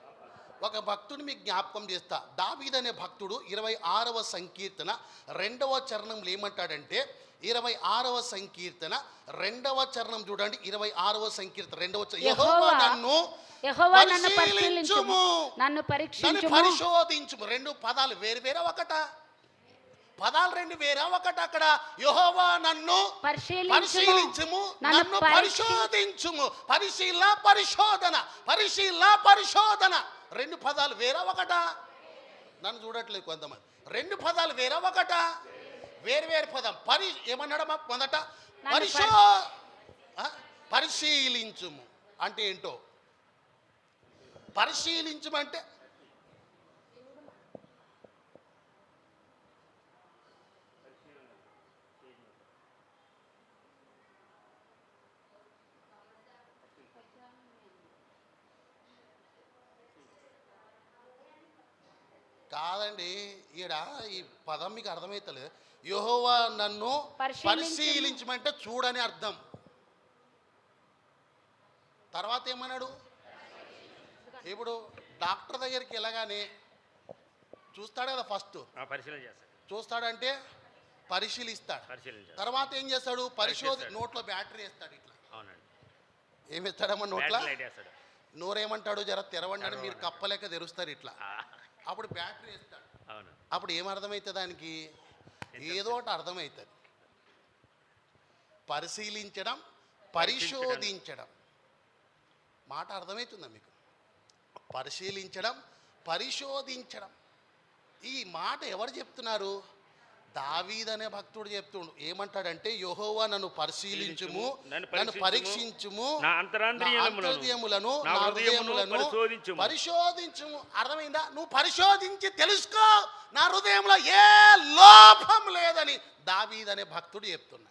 ఒక భక్తుడు మీకు జ్ఞాపకం చేస్తా. దావీదు అనే భక్తుడు 26వ సంకీర్తన 2వ చరణంలో ఏమంటాడంటే, 26వ సంకీర్తన 2వ చరణం చూడండి. 26వ సంకీర్తన 2వ చరణం, యెహోవా నన్ను పరిశీలించుము, నన్ను పరిశోధించుము. రెండు పదాలు వేరు వేరే ఒకటా? పదాలు రెండు వేరే ఒకట. అక్కడ యెహోవా నన్ను పరిశీలించుము, నన్ను పరిశోధించుము. పరిశోధన రెండు పదాలు వేరే ఒకటా? నన్ను చూడట్లేదు కొంతమంది. రెండు పదాలు వేరే ఒకటా? వేరు పదం. ఏమన్నాడమ్మా మొదట? పరిశీలించుము అంటే ఏంటో? పరిశీలించమంటే కాదండి. ఈడ ఈ పదం మీకు అర్థమవుతలేదు. యెహోవా నన్ను పరిశీలించమంటే చూడని అర్థం. తర్వాత ఏమన్నాడు? ఇప్పుడు డాక్టర్ దగ్గరికి వెళ్ళగానే చూస్తాడు కదా, ఫస్ట్ చూస్తాడంటే పరిశీలిస్తాడు. తర్వాత ఏం చేస్తాడు? నోట్లో బ్యాటరీ వేస్తాడు. ఇట్లా ఏమి ఇస్తాడమ్మా నోట్లో? నోరేమంటాడు? జర తెరవండి అని మీరు కప్పలేక తెరుస్తారు ఇట్లా. అప్పుడు బ్యాటరీ వేస్తాడు. అప్పుడు ఏమర్థమవుతుంది దానికి? ఏదో ఒకటి అర్థమవుతుంది. పరిశీలించడం, పరిశోధించడం మాట అర్థమవుతుందా మీకు? పరిశీలించడం, పరిశోధించడం. ఈ మాట ఎవరు చెప్తున్నారు? దావీదు అనే భక్తుడు చెప్తుండు. ఏమంటాడంటే, యెహోవా నన్ను పరిశీలించుము, నన్ను పరీక్షించుము, నా అంతర్యములను నా హృదయములను పరిశోధించుము. అర్థమైందా? నువ్వు పరిశోధించి తెలుసుకో నా హృదయంలో ఏ లోపం లేదని దావీదు అనే భక్తుడు చెప్తున్నా.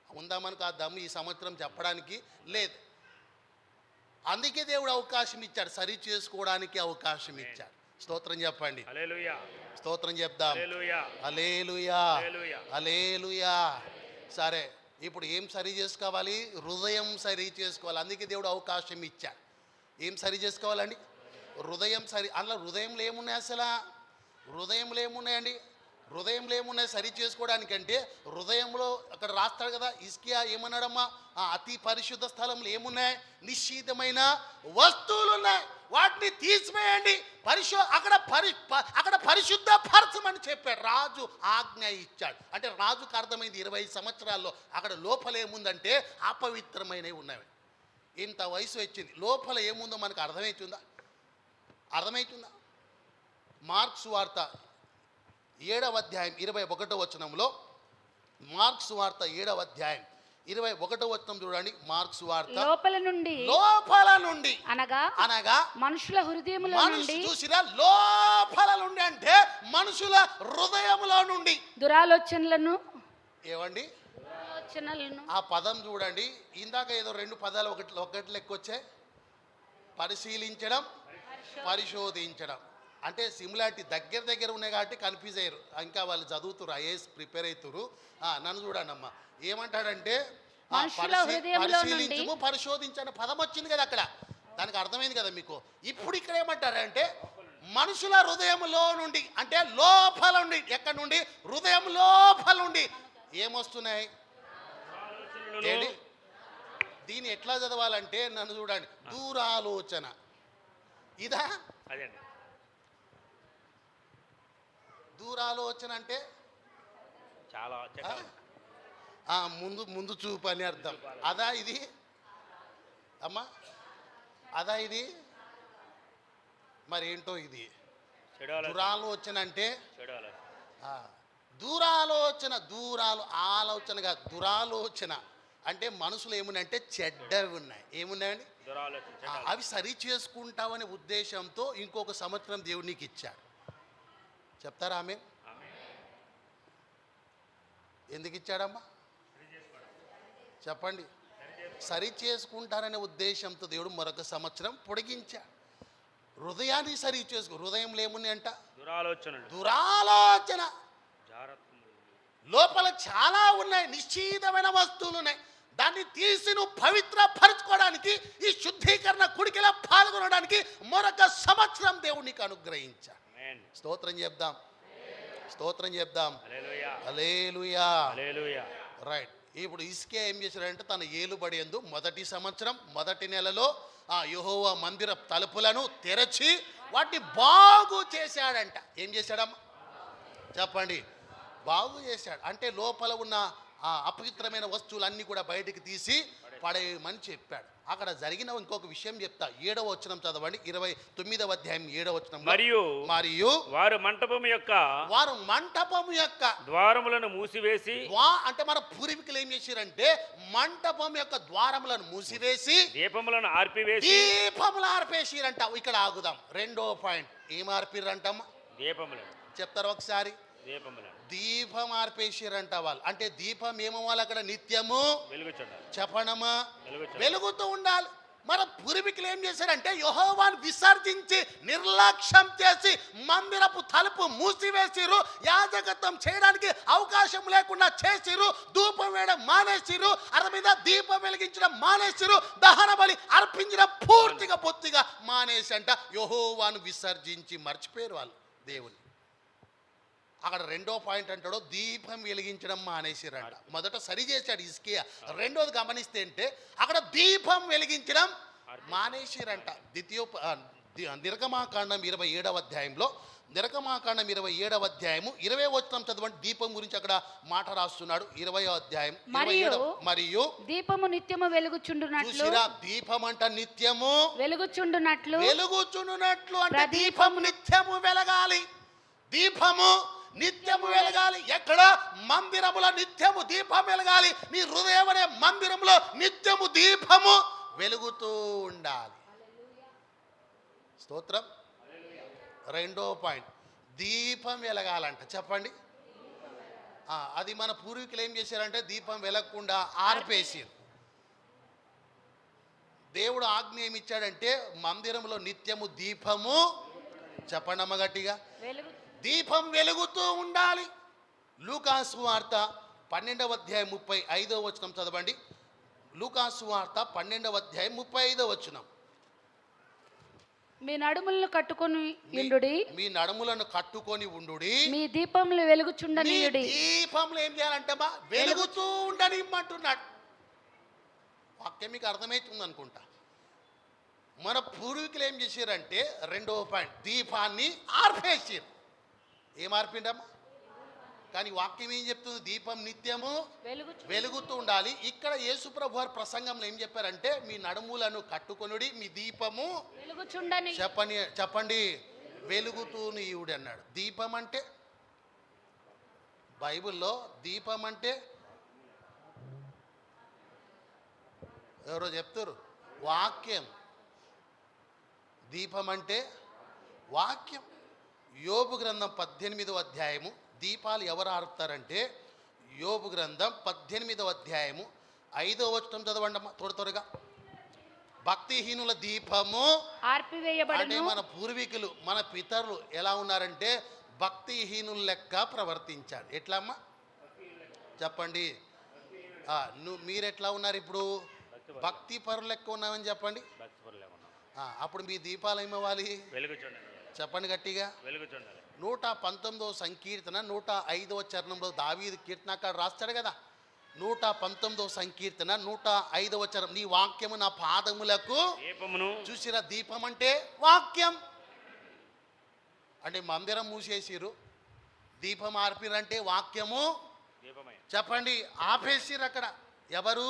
ఉందా మనకు ఆ దమ్ము ఈ సంవత్సరం చెప్పడానికి? లేదు. అందుకే దేవుడు అవకాశం ఇచ్చాడు, సరి చేసుకోవడానికి అవకాశం ఇచ్చాడు. స్తోత్రం చెప్పండి. స్తోత్రం చెప్దాం. హల్లెలూయా, హల్లెలూయా. సరే, ఇప్పుడు ఏం సరి చేసుకోవాలి? హృదయం సరి చేసుకోవాలి. అందుకే దేవుడు అవకాశం ఇచ్చాడు. ఏం సరి చేసుకోవాలండి? హృదయం సరి. అందులో హృదయంలో ఏమున్నాయి? అసలు హృదయంలో ఏమున్నాయండి? హృదయంలో ఏమున్నాయి సరి చేసుకోవడానికంటే? హృదయంలో అక్కడ రాస్తాడు కదా, ఇస్కియా ఏమన్నాడమ్మా? అతి పరిశుద్ధ స్థలంలో ఏమున్నాయి? నిశ్చితమైన వస్తువులు ఉన్నాయి, వాటిని తీసివేయండి. అక్కడ పరిశుద్ధ పరచమని చెప్పాడు. రాజు ఆజ్ఞ ఇచ్చాడు. అంటే రాజుకు అర్థమైంది 20 సంవత్సరాల్లో అక్కడ లోపల ఏముందంటే అపవిత్రమైనవి ఉన్నాయి. ఇంత వయసు వచ్చింది, లోపల ఏముందో మనకు అర్థమవుతుందా? మార్క్స్ వార్త 7వ అధ్యాయం 21వ వచనంలో, మార్క్స్ వార్త 7వ అధ్యాయం 21వ వచనం చూడండి. మార్క్స్ వార్త లోపల నుండి అనగా మనుషుల హృదయములో నుండి. చూసిరా, లోపల నుండి అంటే మనుషుల హృదయములో నుండి దురాలోచనలను. ఏవండి ఆ పదం చూడండి. ఇందాక ఏదో రెండు పదాలు ఒకటి లెక్కొచ్చాయి. పరిశీలించడం, పరిశోధించడం అంటే సిమిలారిటీ దగ్గర ఉన్నాయి కాబట్టి కన్ఫ్యూజ్ అయ్యారు. ఇంకా వాళ్ళు చదువుతురు, ఐఏఎస్ ప్రిపేర్ అవుతురు. నన్ను చూడండి అమ్మా, ఏమంటాడంటే పరిశీలించము, పరిశోధించని పదం వచ్చింది కదా అక్కడ. దానికి అర్థమైంది కదా మీకు. ఇప్పుడు ఇక్కడ ఏమంటారంటే మనుషుల హృదయంలో నుండి, అంటే లోపల నుండి. ఎక్కడి నుండి? హృదయం లోపల నుండి ఏమొస్తున్నాయి? దీన్ని ఎట్లా చదవాలంటే నన్ను చూడండి, దూరాలోచన. ఇదా దూరాలోచన అంటే? చాలా ముందు ముందు చూపు అని అర్థం. అదా ఇది అమ్మా? అదా ఇది? మరి ఏంటో ఇది? దురాలోచన అంటే దూరాలోచన, ఆలోచనగా దురాలోచన అంటే మనసులో ఏమున్నాయంటే చెడ్డవి ఉన్నాయి. ఏమున్నాయండి? అవి సరి చేసుకుంటామనే ఉద్దేశంతో ఇంకొక సంవత్సరం దేవుడు నీకు ఇచ్చాడు. చెప్తారా ఆమె? ఎందుకు ఇచ్చాడమ్మా చెప్పండి? సరి చేసుకుంటారనే ఉద్దేశంతో దేవుడు మరొక సంవత్సరం పొడిగించాడు. హృదయాన్ని సరి చేసుకో. హృదయంలో ఏమున్నాయి అంట? దురాలోచన. లోపల చాలా ఉన్నాయి, నిశ్చితమైన వస్తువులు ఉన్నాయి. దాన్ని తీసి నువ్వు పవిత్రపరచుకోవడానికి, ఈ శుద్ధీకరణ కుడికిలా పాల్గొనడానికి మరొక సంవత్సరం దేవుడు నీకు అనుగ్రహించాడు. స్తోత్రం చెప్దాం, స్తోత్రం చెప్దాం. హల్లెలూయా. రైట్. ఇప్పుడు ఇస్కే ఏం చేశాడంటే తన ఏలుబడి యందు మొదటి సంవత్సరం మొదటి నెలలో యెహోవా మందిర తలుపులను తెరచి వాటిని బాగు చేశాడంట. ఏం చేశాడమ్మా చెప్పండి? బాగు చేశాడు. అంటే లోపల ఉన్న అపవిత్రమైన వస్తువులన్నీ కూడా బయటికి తీసి పడేయమని చెప్పాడు. అక్కడ జరిగిన ఇంకొక విషయం చెప్తా. 7వ వచనం చదవండి. 29వ అధ్యాయం 7వ వచనం. మరియు వారు మంటపము యొక్క ద్వారములను మూసివేసి, అంటే మన పూర్వీకులు ఏం చేశారంటే మంటపం యొక్క ద్వారములను మూసివేసి దీపములను ఆర్పేసిరంట. ఇక్కడ ఆగుదాం. 2వ పాయింట్. ఏం ఆర్పిరంటమ్మా? దీపములను. చెప్తారు ఒకసారి? దీపం ఆర్పేసిరంట వాళ్ళు. అంటే దీపం ఏమవ్వాలి అక్కడ? నిత్యము చెప్పనమా వెలుగుతూ ఉండాలి. మన పూర్వీకులు ఏం చేశారంటే యెహోవాను విసర్జించి నిర్లక్ష్యం చేసి మందిరపు తలుపు మూసివేసిరు, యాజకత్వం చేయడానికి అవకాశం లేకుండా చేసిరు, ధూపం వేయడం మానేసిరు, అర మీద దీపం వెలిగించడం మానేసిరు, దహన బలి అర్పించడం పూర్తిగా బొత్తిగా మానేసి అంట యెహోవాను విసర్జించి మర్చిపోయారు వాళ్ళు దేవుని. అక్కడ 2వ పాయింట్ అంటాడు దీపం వెలిగించడం మానేసిరంట. మొదట సరి చేశాడు హిజ్కియా. రెండోది గమనిస్తే అంటే అక్కడ దీపం వెలిగించడం మానేసిరంట. నిర్గమాకాండం 27వ అధ్యాయంలో, నిర్గమాకాండం 27వ అధ్యాయము 20వ వచనం చదవండి. దీపం గురించి అక్కడ మాట రాస్తున్నాడు. 20వ అధ్యాయం మరియు దీపము నిత్యము వెలుగుచుండునట్లు. దీపం అంట నిత్యము వెలుగుచుండునట్లు అంటే దీపం నిత్యము వెలగాలి. దీపము నిత్యము వెలగాలి. ఎక్కడ? మందిరములో నిత్యము దీపం వెలగాలి. నీ హృదయం అనే మందిరంలో నిత్యము దీపము వెలుగుతూ ఉండాలి. స్తోత్రం. 2వ పాయింట్. దీపం వెలగాలంట. చెప్పండి. అది మన పూర్వీకులు ఏం చేశారంటే దీపం వెలగకుండా ఆర్పేసారు. దేవుడు ఆజ్ఞ ఏమిచ్చాడంటే మందిరంలో నిత్యము దీపము చెప్పండమ్మ గట్టిగా, దీపం వెలుగుతూ ఉండాలి. లూకాసు వార్త 12వ అధ్యాయం 35వ వచనం చదవండి. లూకాసు వార్త 12వ అధ్యాయం 35వ వచనం. మీ నడుములను కట్టుకొని ఉండుడి, మీ నడుములను కట్టుకొని ఉండుడి, మీ దీపములు వెలుగుచుండనీయుడి. దీపంలో ఏం చేయాలంటే వెలుగుతూ ఉండనిమ్మంటున్నాడు. వాక్యం మీకు అర్థమవుతుంది అనుకుంటా. మన పూర్వీకులు ఏం చేశారంటే 2వ పాయింట్ దీపాన్ని ఆర్పేసారు. ఏం ఆర్పిండమ్మా? కానీ వాక్యం ఏం చెప్తుంది? దీపం నిత్యము వెలుగుతూ ఉండాలి. ఇక్కడ యేసుప్రభు వారి ప్రసంగంలో ఏం చెప్పారంటే మీ నడుములను కట్టుకొనుడి, మీ దీపము చెప్పండి వెలుగుతూ నీయుడి అన్నాడు. దీపం అంటే బైబిల్లో దీపం అంటే ఎవరో చెప్తారు వాక్యం. దీపం అంటే వాక్యం. యోబు గ్రంథం 18వ అధ్యాయము. దీపాలు ఎవరు ఆర్పుతారంటే యోబు గ్రంథం 18వ అధ్యాయము 5వ వచనం చదవండి అమ్మా త్వరగా. భక్తిహీనుల దీపము ఆర్పివేయబడును. అంటే మన పూర్వీకులు మన పితరులు ఎలా ఉన్నారంటే భక్తిహీనుల లెక్క ప్రవర్తించారు. ఎట్లా అమ్మా చెప్పండి? మీరు ఎట్లా ఉన్నారు ఇప్పుడు? భక్తి పరులు లెక్క ఉన్నామని చెప్పండి. అప్పుడు మీ దీపాలు ఏమవ్వాలి? చెప్పండి గట్టిగా. 119వ సంకీర్తన 105వ చరణంలో దావీదు కీర్తనకారు రాస్తాడు కదా. 119వ సంకీర్తన 105వ చరణం. నీ వాక్యము నా పాదములకు చూసిరా. దీపం అంటే వాక్యం. అంటే మందిరం మూసేసిరు, దీపం ఆర్పిరంటే వాక్యము దీపమై చెప్పండి, ఆపేసిర్రు అక్కడ. ఎవరు?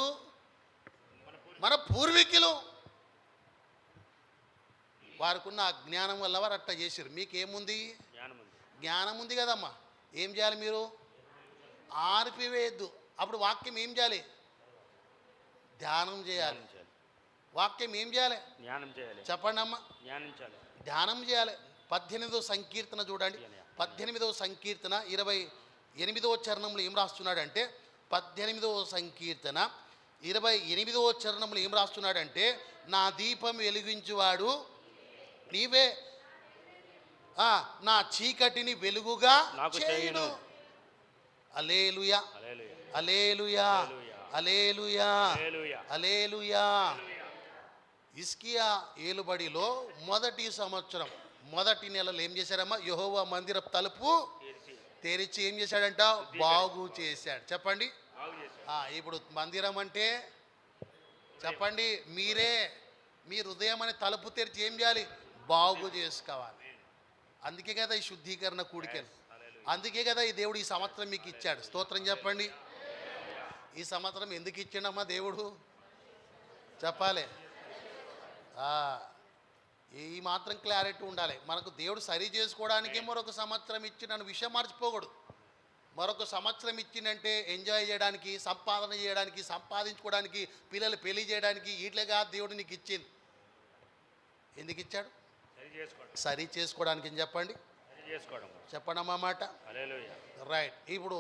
మన పూర్వీకులు. వారికున్న అజ్ఞానం వల్ల వారు అట్లా చేసిర్రు. మీకేముంది? జ్ఞానం ఉంది. జ్ఞానం ఉంది కదమ్మా. ఏం చేయాలి మీరు? ఆర్పివేయద్దు. అప్పుడు వాక్యం ఏం చేయాలి? ధ్యానం చేయాలి. వాక్యం ఏం చేయాలి? జ్ఞానం చేయాలి. చెప్పండి అమ్మా. జ్ఞానించాలి. ధ్యానం చేయాలి. 18వ సంకీర్తన చూడండి. 18వ సంకీర్తన 28వ చరణంలో ఏం రాస్తున్నాడంటే, 18వ సంకీర్తన 28వ చరణంలో ఏం రాస్తున్నాడంటే, నా దీపం వెలిగించువాడు నీవే, నా చీకటిని వెలుగుగా నాకు చేయును. హల్లెలూయా, హల్లెలూయా, హల్లెలూయా, హల్లెలూయా, హల్లెలూయా. హల్లెలూయా. హిజ్కియా ఏలుబడిలో మొదటి సంవత్సరం మొదటి నెలలో ఏం చేశారమ్మా? యెహోవా మందిర తలుపు తెరిచి ఏం చేశాడంట? బాగు చేశాడు. చెప్పండి. ఇప్పుడు మందిరం అంటే చెప్పండి, మీరే. మీ హృదయం అనే తలుపు తెరిచి ఏం చేయాలి? బాగు చేసుకోవాలి. అందుకే కదా ఈ శుద్ధీకరణ కూడికలు. అందుకే కదా ఈ దేవుడు ఈ సంవత్సరం మీకు ఇచ్చాడు. స్తోత్రం చెప్పండి. ఈ సంవత్సరం ఎందుకు ఇచ్చిండమ్మా దేవుడు? చెప్పాలి. ఈ మాత్రం క్లారిటీ ఉండాలి మనకు. దేవుడు సరి చేసుకోవడానికి మరొక సంవత్సరం ఇచ్చి నన్ను విషయం మర్చిపోకూడదు. మరొక సంవత్సరం ఇచ్చిందంటే ఎంజాయ్ చేయడానికి, సంపాదన చేయడానికి, సంపాదించుకోవడానికి, పిల్లలు పెళ్లి చేయడానికి ఇట్లేగా దేవుడు నీకు ఇచ్చింది. ఎందుకు ఇచ్చాడు? సరి చేసుకోవడానికి. అని చెప్పండి. చెప్పండి అమ్మా మాట. రైట్. ఇప్పుడు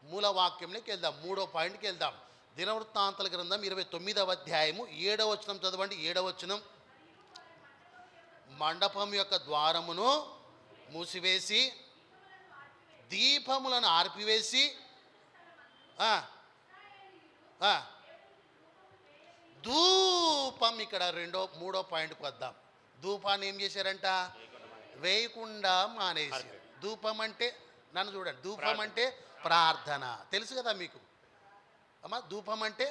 మూల వాక్యంలోకి వెళ్దాం. 3వ పాయింట్కి వెళ్దాం. దినవృత్తాంతాల గ్రంథం 29వ అధ్యాయము 7వ వచనం చదవండి. 7వ వచనం. మండపం యొక్క ద్వారమును మూసివేసి దీపములను ఆర్పివేసి ధూపం. ఇక్కడ 3వ పాయింట్కి వద్దాం. ధూపాన్ని ఏం చేశారంట? వేయకుండా మానేసి. ధూపం అంటే నన్ను చూడండి, ధూపం అంటే ప్రార్థన. తెలుసు కదా మీకు అమ్మా, ధూపం అంటే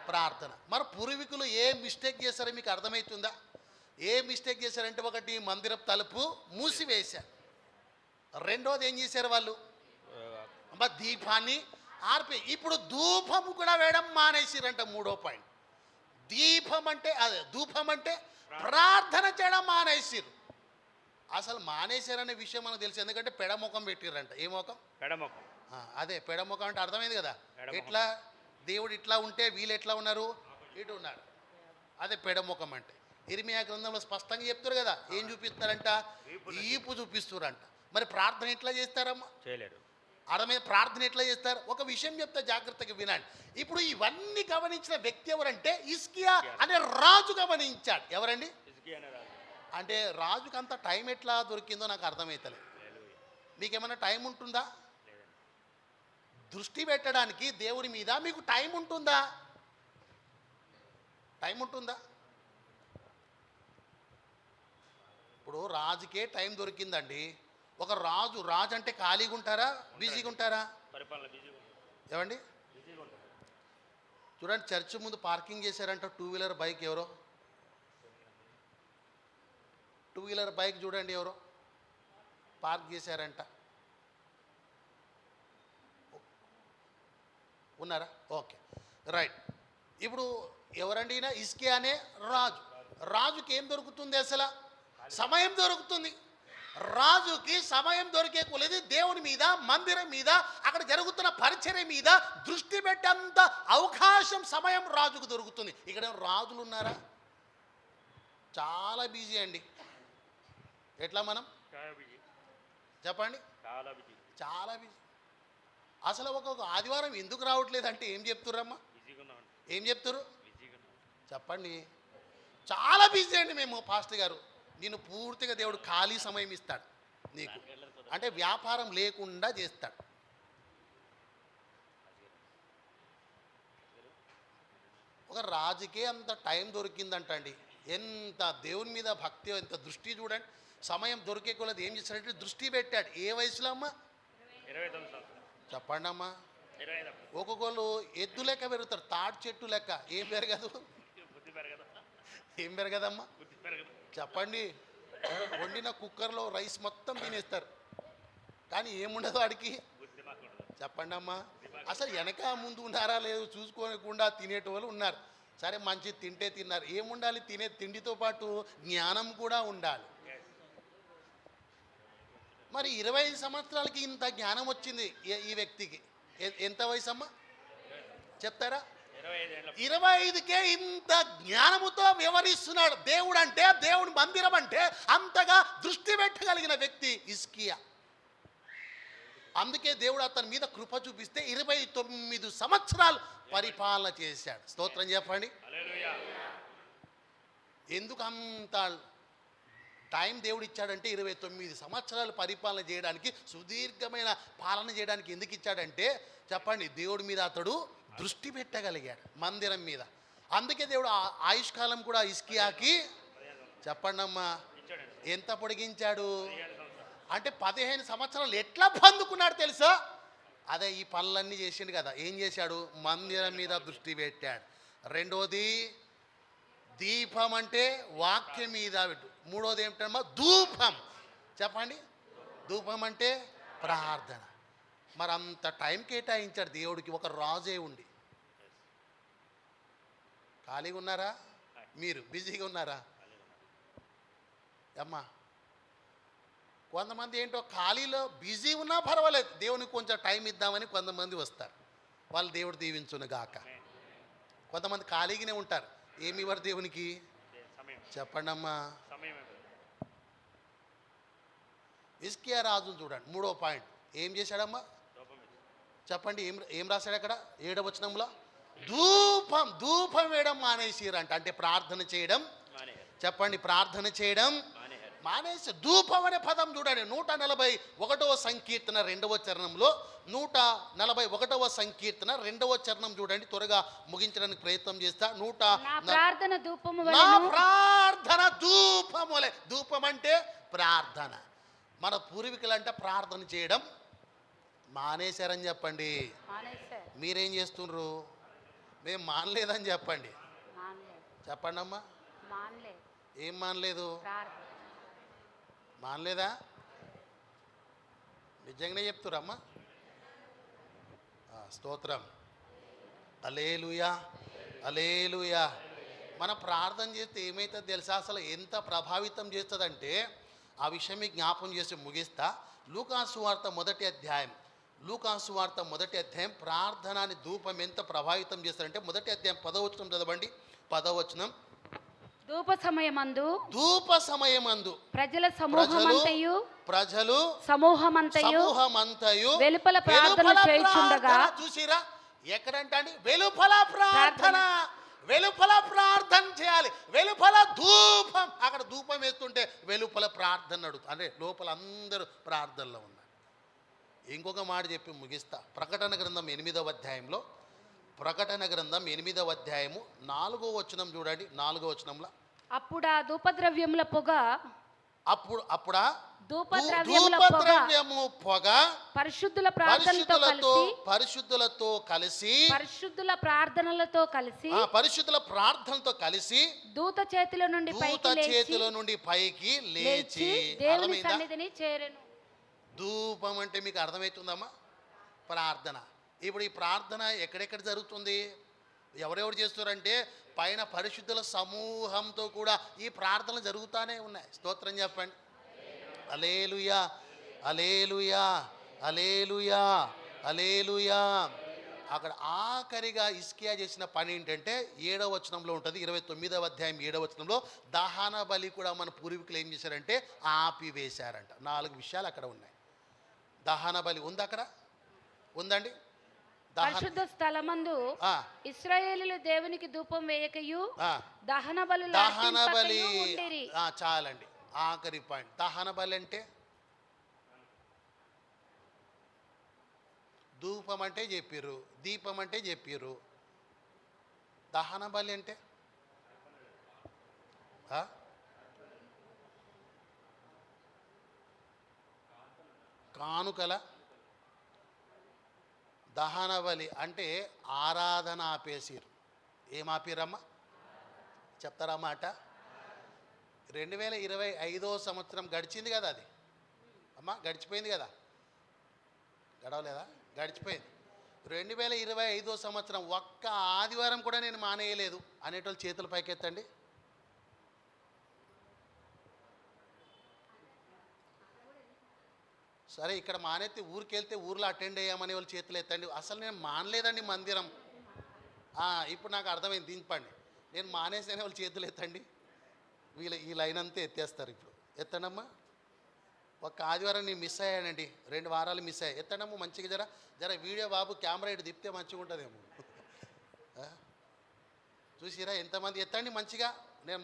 ప్రార్థన. మరి పూర్వీకులు ఏ మిస్టేక్ చేశారో మీకు అర్థమవుతుందా? ఏ మిస్టేక్ చేశారంటే, ఒకటి మందిరపు తలుపు మూసివేశారు. రెండోది ఏం చేశారు వాళ్ళు? అమ్మా దీపాన్ని ఆర్పి. ఇప్పుడు ధూపము కూడా వేయడం మానేసిరంట. 3వ పాయింట్. దీపం అంటే అదే, ధూపం అంటే ప్రార్థన చేయడం మానేసిరు. అసలు మానేశారనే విషయం మనకు తెలుసు. ఎందుకంటే పెడముఖం పెట్టిర్రంట. ఏ ముఖం? పెడముఖం. అదే పెడముఖం అంటే అర్థమైంది కదా. ఎట్లా దేవుడు ఇట్లా ఉంటే వీళ్ళు ఎట్లా ఉన్నారు? ఇటు ఉన్నారు. అదే పెడముఖం అంటే. ఇర్మియా గ్రంథంలో స్పష్టంగా చెప్తారు కదా. ఏం చూపిస్తారంట? ఈపు చూపిస్తారంట. మరి ప్రార్థన ఎట్లా చేస్తారమ్మా? చేయలేరు. అర్థమైంది. ప్రార్థన ఎట్లా చేస్తారు? ఒక విషయం చెప్తే జాగ్రత్తగా వినండి. ఇప్పుడు ఇవన్నీ గమనించిన వ్యక్తి ఎవరంటే హిజ్కియా అనే రాజు గమనించాడు. ఎవరండి? అంటే రాజుకి అంత టైం ఎట్లా దొరికిందో నాకు అర్థమవుతలేదు. మీకేమైనా టైం ఉంటుందా? దృష్టి పెట్టడానికి దేవుని మీద మీకు టైం ఉంటుందా? టైం ఉంటుందా? ఇప్పుడు రాజుకే టైం దొరికిందండి. ఒక రాజు అంటే ఖాళీగా ఉంటారా? బిజీగా ఉంటారా? ఏమండి చూడండి, చర్చ్ ముందు పార్కింగ్ చేశారంట 2 వీలర్ బైక్. ఎవరో 2 వీలర్ బైక్ చూడండి, ఎవరో పార్క్ చేశారంట. ఉన్నారా? Okay, right. ఇప్పుడు ఎవరండి? హిజ్కియా అనే రాజు. రాజుకి ఏం దొరుకుతుంది? అసలు సమయం దొరుకుతుంది. రాజుకి సమయం దొరికే కొలది దేవుని మీద, మందిరం మీద, అక్కడ జరుగుతున్న పరిచర్య మీద దృష్టి పెట్టేంత అవకాశం, సమయం రాజుకు దొరుకుతుంది. ఇక్కడ రాజులు ఉన్నారా? చాలా బిజీ అండి. ఎట్లా మనం చెప్పండి? చాలా బిజీ. అసలు ఒక్కొక్క ఆదివారం ఎందుకు రావట్లేదంటే ఏం చెప్తుర్రమ్మా? ఏం చెప్తురు చెప్పండి? చాలా బిజీ అండి మేము. పాస్టర్ గారు, నేను పూర్తిగా దేవుడు ఖాళీ సమయం ఇస్తాడు నీకు. అంటే వ్యాపారం లేకుండా చేస్తాడు. ఒక రాజుకే అంత టైం దొరికిందంటండి. ఎంత దేవుని మీద భక్తి, ఎంత దృష్టి చూడండి. సమయం దొరికే కొలది ఏం చేస్తాడంటే దృష్టి పెట్టాడు. ఏ వయసులో అమ్మా? 29 చెప్పండి అమ్మా. ఒక్కొక్కళ్ళు ఎద్దు లెక్క పెరుగుతారు, తాటి చెట్టు లెక్క. ఏం పెరగదు? ఏం పెరగదమ్మా? చెప్పండి. వండిన కుక్కర్లో రైస్ మొత్తం తినేస్తారు, కానీ ఏముండదు వాడికి. చెప్పండి అమ్మా. అసలు వెనక ముందు ఉన్నారా లేదు చూసుకోకుండా తినేటోళ్ళు ఉన్నారు. సరే మంచి తింటే తిన్నారు. ఏముండాలి? తినే తిండితో పాటు జ్ఞానం కూడా ఉండాలి. మరి 25 సంవత్సరాలకి ఇంత జ్ఞానం వచ్చింది ఈ వ్యక్తికి. ఎంత వయసు అమ్మా చెప్తారా? 25కే ఇంత జ్ఞానముతో వివరిస్తున్నాడు. దేవుడు అంటే, దేవుడి మందిరం అంటే అంతగా దృష్టి పెట్టగలిగిన వ్యక్తి హిజ్కియా. అందుకే దేవుడు అతని మీద కృప చూపిస్తే 29 సంవత్సరాలు పరిపాలన చేశాడు. స్తోత్రం చెప్పండి. ఎందుకు అంత టైం దేవుడు ఇచ్చాడంటే 29 సంవత్సరాలు పరిపాలన చేయడానికి, సుదీర్ఘమైన పాలన చేయడానికి ఎందుకు ఇచ్చాడంటే చెప్పండి, దేవుడి మీద అతడు దృష్టి పెట్టగలిగాడు, మందిరం మీద. అందుకే దేవుడు ఆయుష్కాలం కూడా హిజ్కియాకి చెప్పండి అమ్మా ఎంత పొడిగించాడు అంటే 15 సంవత్సరాలు ఎట్లా పొందుకున్నాడు తెలుసా? అదే ఈ పనులన్నీ చేసిండు కదా. ఏం చేశాడు? మందిరం మీద దృష్టి పెట్టాడు. రెండోది దీపం అంటే వాక్యం మీద పెట్టు. మూడోది ఏమిటమ్మా? ధూపం. చెప్పండి, ధూపం అంటే ప్రార్థన. మరి అంత టైం కేటాయించాడు దేవుడికి, ఒక రాజే ఉండి. ఖాళీగా ఉన్నారా? మీరు బిజీగా ఉన్నారా అమ్మా? కొంతమంది ఏంటో ఖాళీలో బిజీ ఉన్నా పర్వాలేదు, దేవునికి కొంచెం టైం ఇద్దామని కొంతమంది వస్తారు. వాళ్ళు దేవుడు దీవించును గాక. కొంతమంది ఖాళీగానే ఉంటారు. ఏమి ఇవ్వరు దేవునికి? చెప్పండి అమ్మా. హిజ్కియా రాజును చూడండి, 3వ పాయింట్. ఏం చేశాడమ్మా చెప్పండి? ఏం రాశాడు అక్కడ 7వ వచనంలో? ధూపం. ధూపం వేయడం మానేసిరంట. అంటే ప్రార్థన చేయడం. చెప్పండి, ప్రార్థన చేయడం మానేసి. ధూపం అనే పదం చూడండి 141వ సంకీర్తన 2వ చరణంలో. 141వ సంకీర్తన 2వ చరణం చూడండి. త్వరగా ముగించడానికి ప్రయత్నం చేస్తా. నా ప్రార్థన ధూపము వలె. ధూపం అంటే ప్రార్థన. మన పూర్వీకులంటే ప్రార్థన చేయడం మానేశారని చెప్పండి. మీరేం చేస్తుండ్రు? మేము మానలేదని చెప్పండి. చెప్పండి అమ్మా. ఏం మానలేదు? మానలేదా? నిజంగానే చెప్తురమ్మా. స్తోత్రం. హల్లెలూయా, హల్లెలూయా. మనం ప్రార్థన చేస్తే ఏమవుతుంది తెలుసా? అసలు ఎంత ప్రభావితం చేస్తుందంటే ఆ విషయం మీకు జ్ఞాపం చేసి ముగిస్తా. లూకాసు వార్త 1వ అధ్యాయం. లూకాసు వార్త 1వ అధ్యాయం ప్రార్థనాన్ని ధూపం ఎంత ప్రభావితం చేస్తారంటే 1వ అధ్యాయం 10వ వచనం చదవండి. 10వ వచనం. ధూప సమయమందు ప్రజలు సమూహమంతయు వెలుపల ప్రార్థన చేయుచుండగా. చూసిరా ఎక్కడంటే వెలుపల ప్రార్థన. వెలుపల ప్రార్థన చేయాలి, వెలుపల ధూపం. అక్కడ ధూపం వేస్తుంటే వెలుపల ప్రార్థన అడుగుతా. అంటే లోపల అందరూ ప్రార్థనలో ఉన్నారు. ఇంకొక మాట చెప్పి ముగిస్తా. ప్రకటన గ్రంథం 8వ అధ్యాయంలో, ప్రకటన గ్రంథం 8వ అధ్యాయము 4వ వచనం చూడండి. 4వ వచనంలో అప్పుడా ధూపద్రవ్యముల పొగ అప్పుడా ధూపద్రవ్యము పొగ పరిశుద్ధుల ప్రార్థనలతో కలిసి పరిశుద్ధుల ప్రార్థనలతో కలిసి దూత చేతిలో నుండి పైకి లేచి దేవుని సన్నిధిని చేరెను. ధూపం అంటే మీకు అర్థమవుతుందమ్మా? ప్రార్థన. ఇప్పుడు ఈ ప్రార్థన ఎక్కడెక్కడ జరుగుతుంది? ఎవరెవరు చేస్తారంటే పైన పరిశుద్ధుల సమూహంతో కూడా ఈ ప్రార్థనలు జరుగుతూనే ఉన్నాయి. స్తోత్రం చెప్పండి. హల్లెలూయా, హల్లెలూయా, హల్లెలూయా, హల్లెలూయా. అక్కడ ఆఖరిగా హిజ్కియా చేసిన పని ఏంటంటే 7వ వచనంలో ఉంటుంది. 29వ అధ్యాయం 7వ వచనంలో దహన బలి కూడా మన పూర్వీకులు ఏం చేశారంటే ఆపివేశారంట. 4 విషయాలు అక్కడ ఉన్నాయి. దహన బలి ఉంది, అక్కడ ఉందండి. పరిశుద్ధ స్థలమందు ఇశ్రాయేలీయులు దేవునికి ధూపం వేయకయు దహన బలి చాలండి. ఆఖరి పాయింట్ దహన బలి అంటే ధూపం అంటే చెప్పిర్రు, దీపం అంటే చెప్పిర్రు. దహన బలి అంటే కానుకల. దహన బలి అంటే ఆరాధన ఆపేసిరు. ఏం ఆపిరమ్మా చెప్తారా మాట? 2025వ సంవత్సరం గడిచింది కదా, అది అమ్మా గడిచిపోయింది కదా, గడవలేదా? గడిచిపోయింది. 2025 సంవత్సరం ఒక్క ఆదివారం కూడా నేను మానేయలేదు అనేటోళ్ళు చేతులు పైకెత్తండి. సరే, ఇక్కడ మానేస్తే ఊరికి వెళ్తే ఊర్లో అటెండ్ అయ్యామనే వాళ్ళు చేతులు ఎత్తండి. అసలు నేను మానలేదండి మందిరం. ఇప్పుడు నాకు అర్థమైంది, దింపండి. నేను మానేసే వాళ్ళు చేతులు ఎత్తండి. ఈ లైన్ అంతా ఎత్తేస్తారు. ఇప్పుడు ఎత్తండమ్మా. ఒక్క ఆదివారం నేను మిస్ అయ్యానండి, 2 వారాలు మిస్ అయ్యా. ఎత్తడము మంచిగా జర వీడియో బాబు కెమెరా ఇటు తిప్పితే మంచిగా ఉంటుందేమో. చూసిరా ఎంతమంది? ఎత్తండి మంచిగా. నేను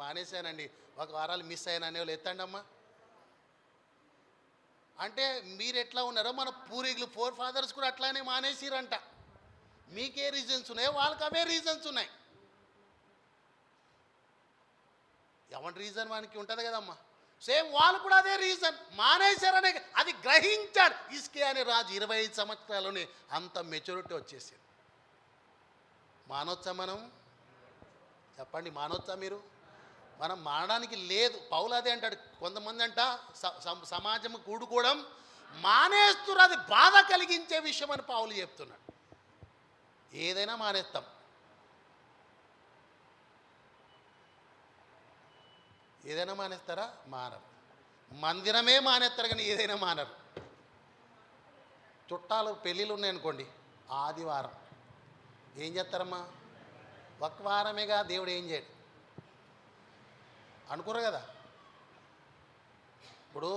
మానేశానండి, 1 వారాలు మిస్ అయ్యాను అనేవాళ్ళు ఎత్తండి అమ్మా. అంటే మీరు ఎట్లా ఉన్నారో మన పూర్వీకులు 4 ఫాదర్స్ కూడా అట్లానే మానేసిరంట. మీకే రీజన్స్ ఉన్నాయో వాళ్ళకి అవే రీజన్స్ ఉన్నాయి. ఎవరి రీజన్ వానికి ఉంటుంది కదమ్మా. సేమ్ వాళ్ళు కూడా అదే రీజన్ మానేశారనే అది గ్రహించాడు ఇస్కే అనే రాజు. 25 సంవత్సరాలని అంత మెచ్యూరిటీ వచ్చేసింది. మానొచ్చా మనం? చెప్పండి, మానొచ్చా మీరు? మనం మానడానికి లేదు. పౌలు అదే అంటాడు. కొంతమంది అంట సమాజం కూడుకోవడం మానేస్తున్నారు, అది బాధ కలిగించే విషయం అని పౌలు చెప్తున్నాడు. ఏదైనా మానేస్తాం. ఏదైనా మానేస్తారా? మానరు. మందిరమే మానేస్తారు కానీ ఏదైనా మానరు. చుట్టాలు పెళ్ళిళ్ళు ఉన్నాయనుకోండి, ఆదివారం ఏం చేస్తారమ్మా? 1 వారమేగా, దేవుడు ఏం చేయడు అనుకోరు కదా. ఇప్పుడు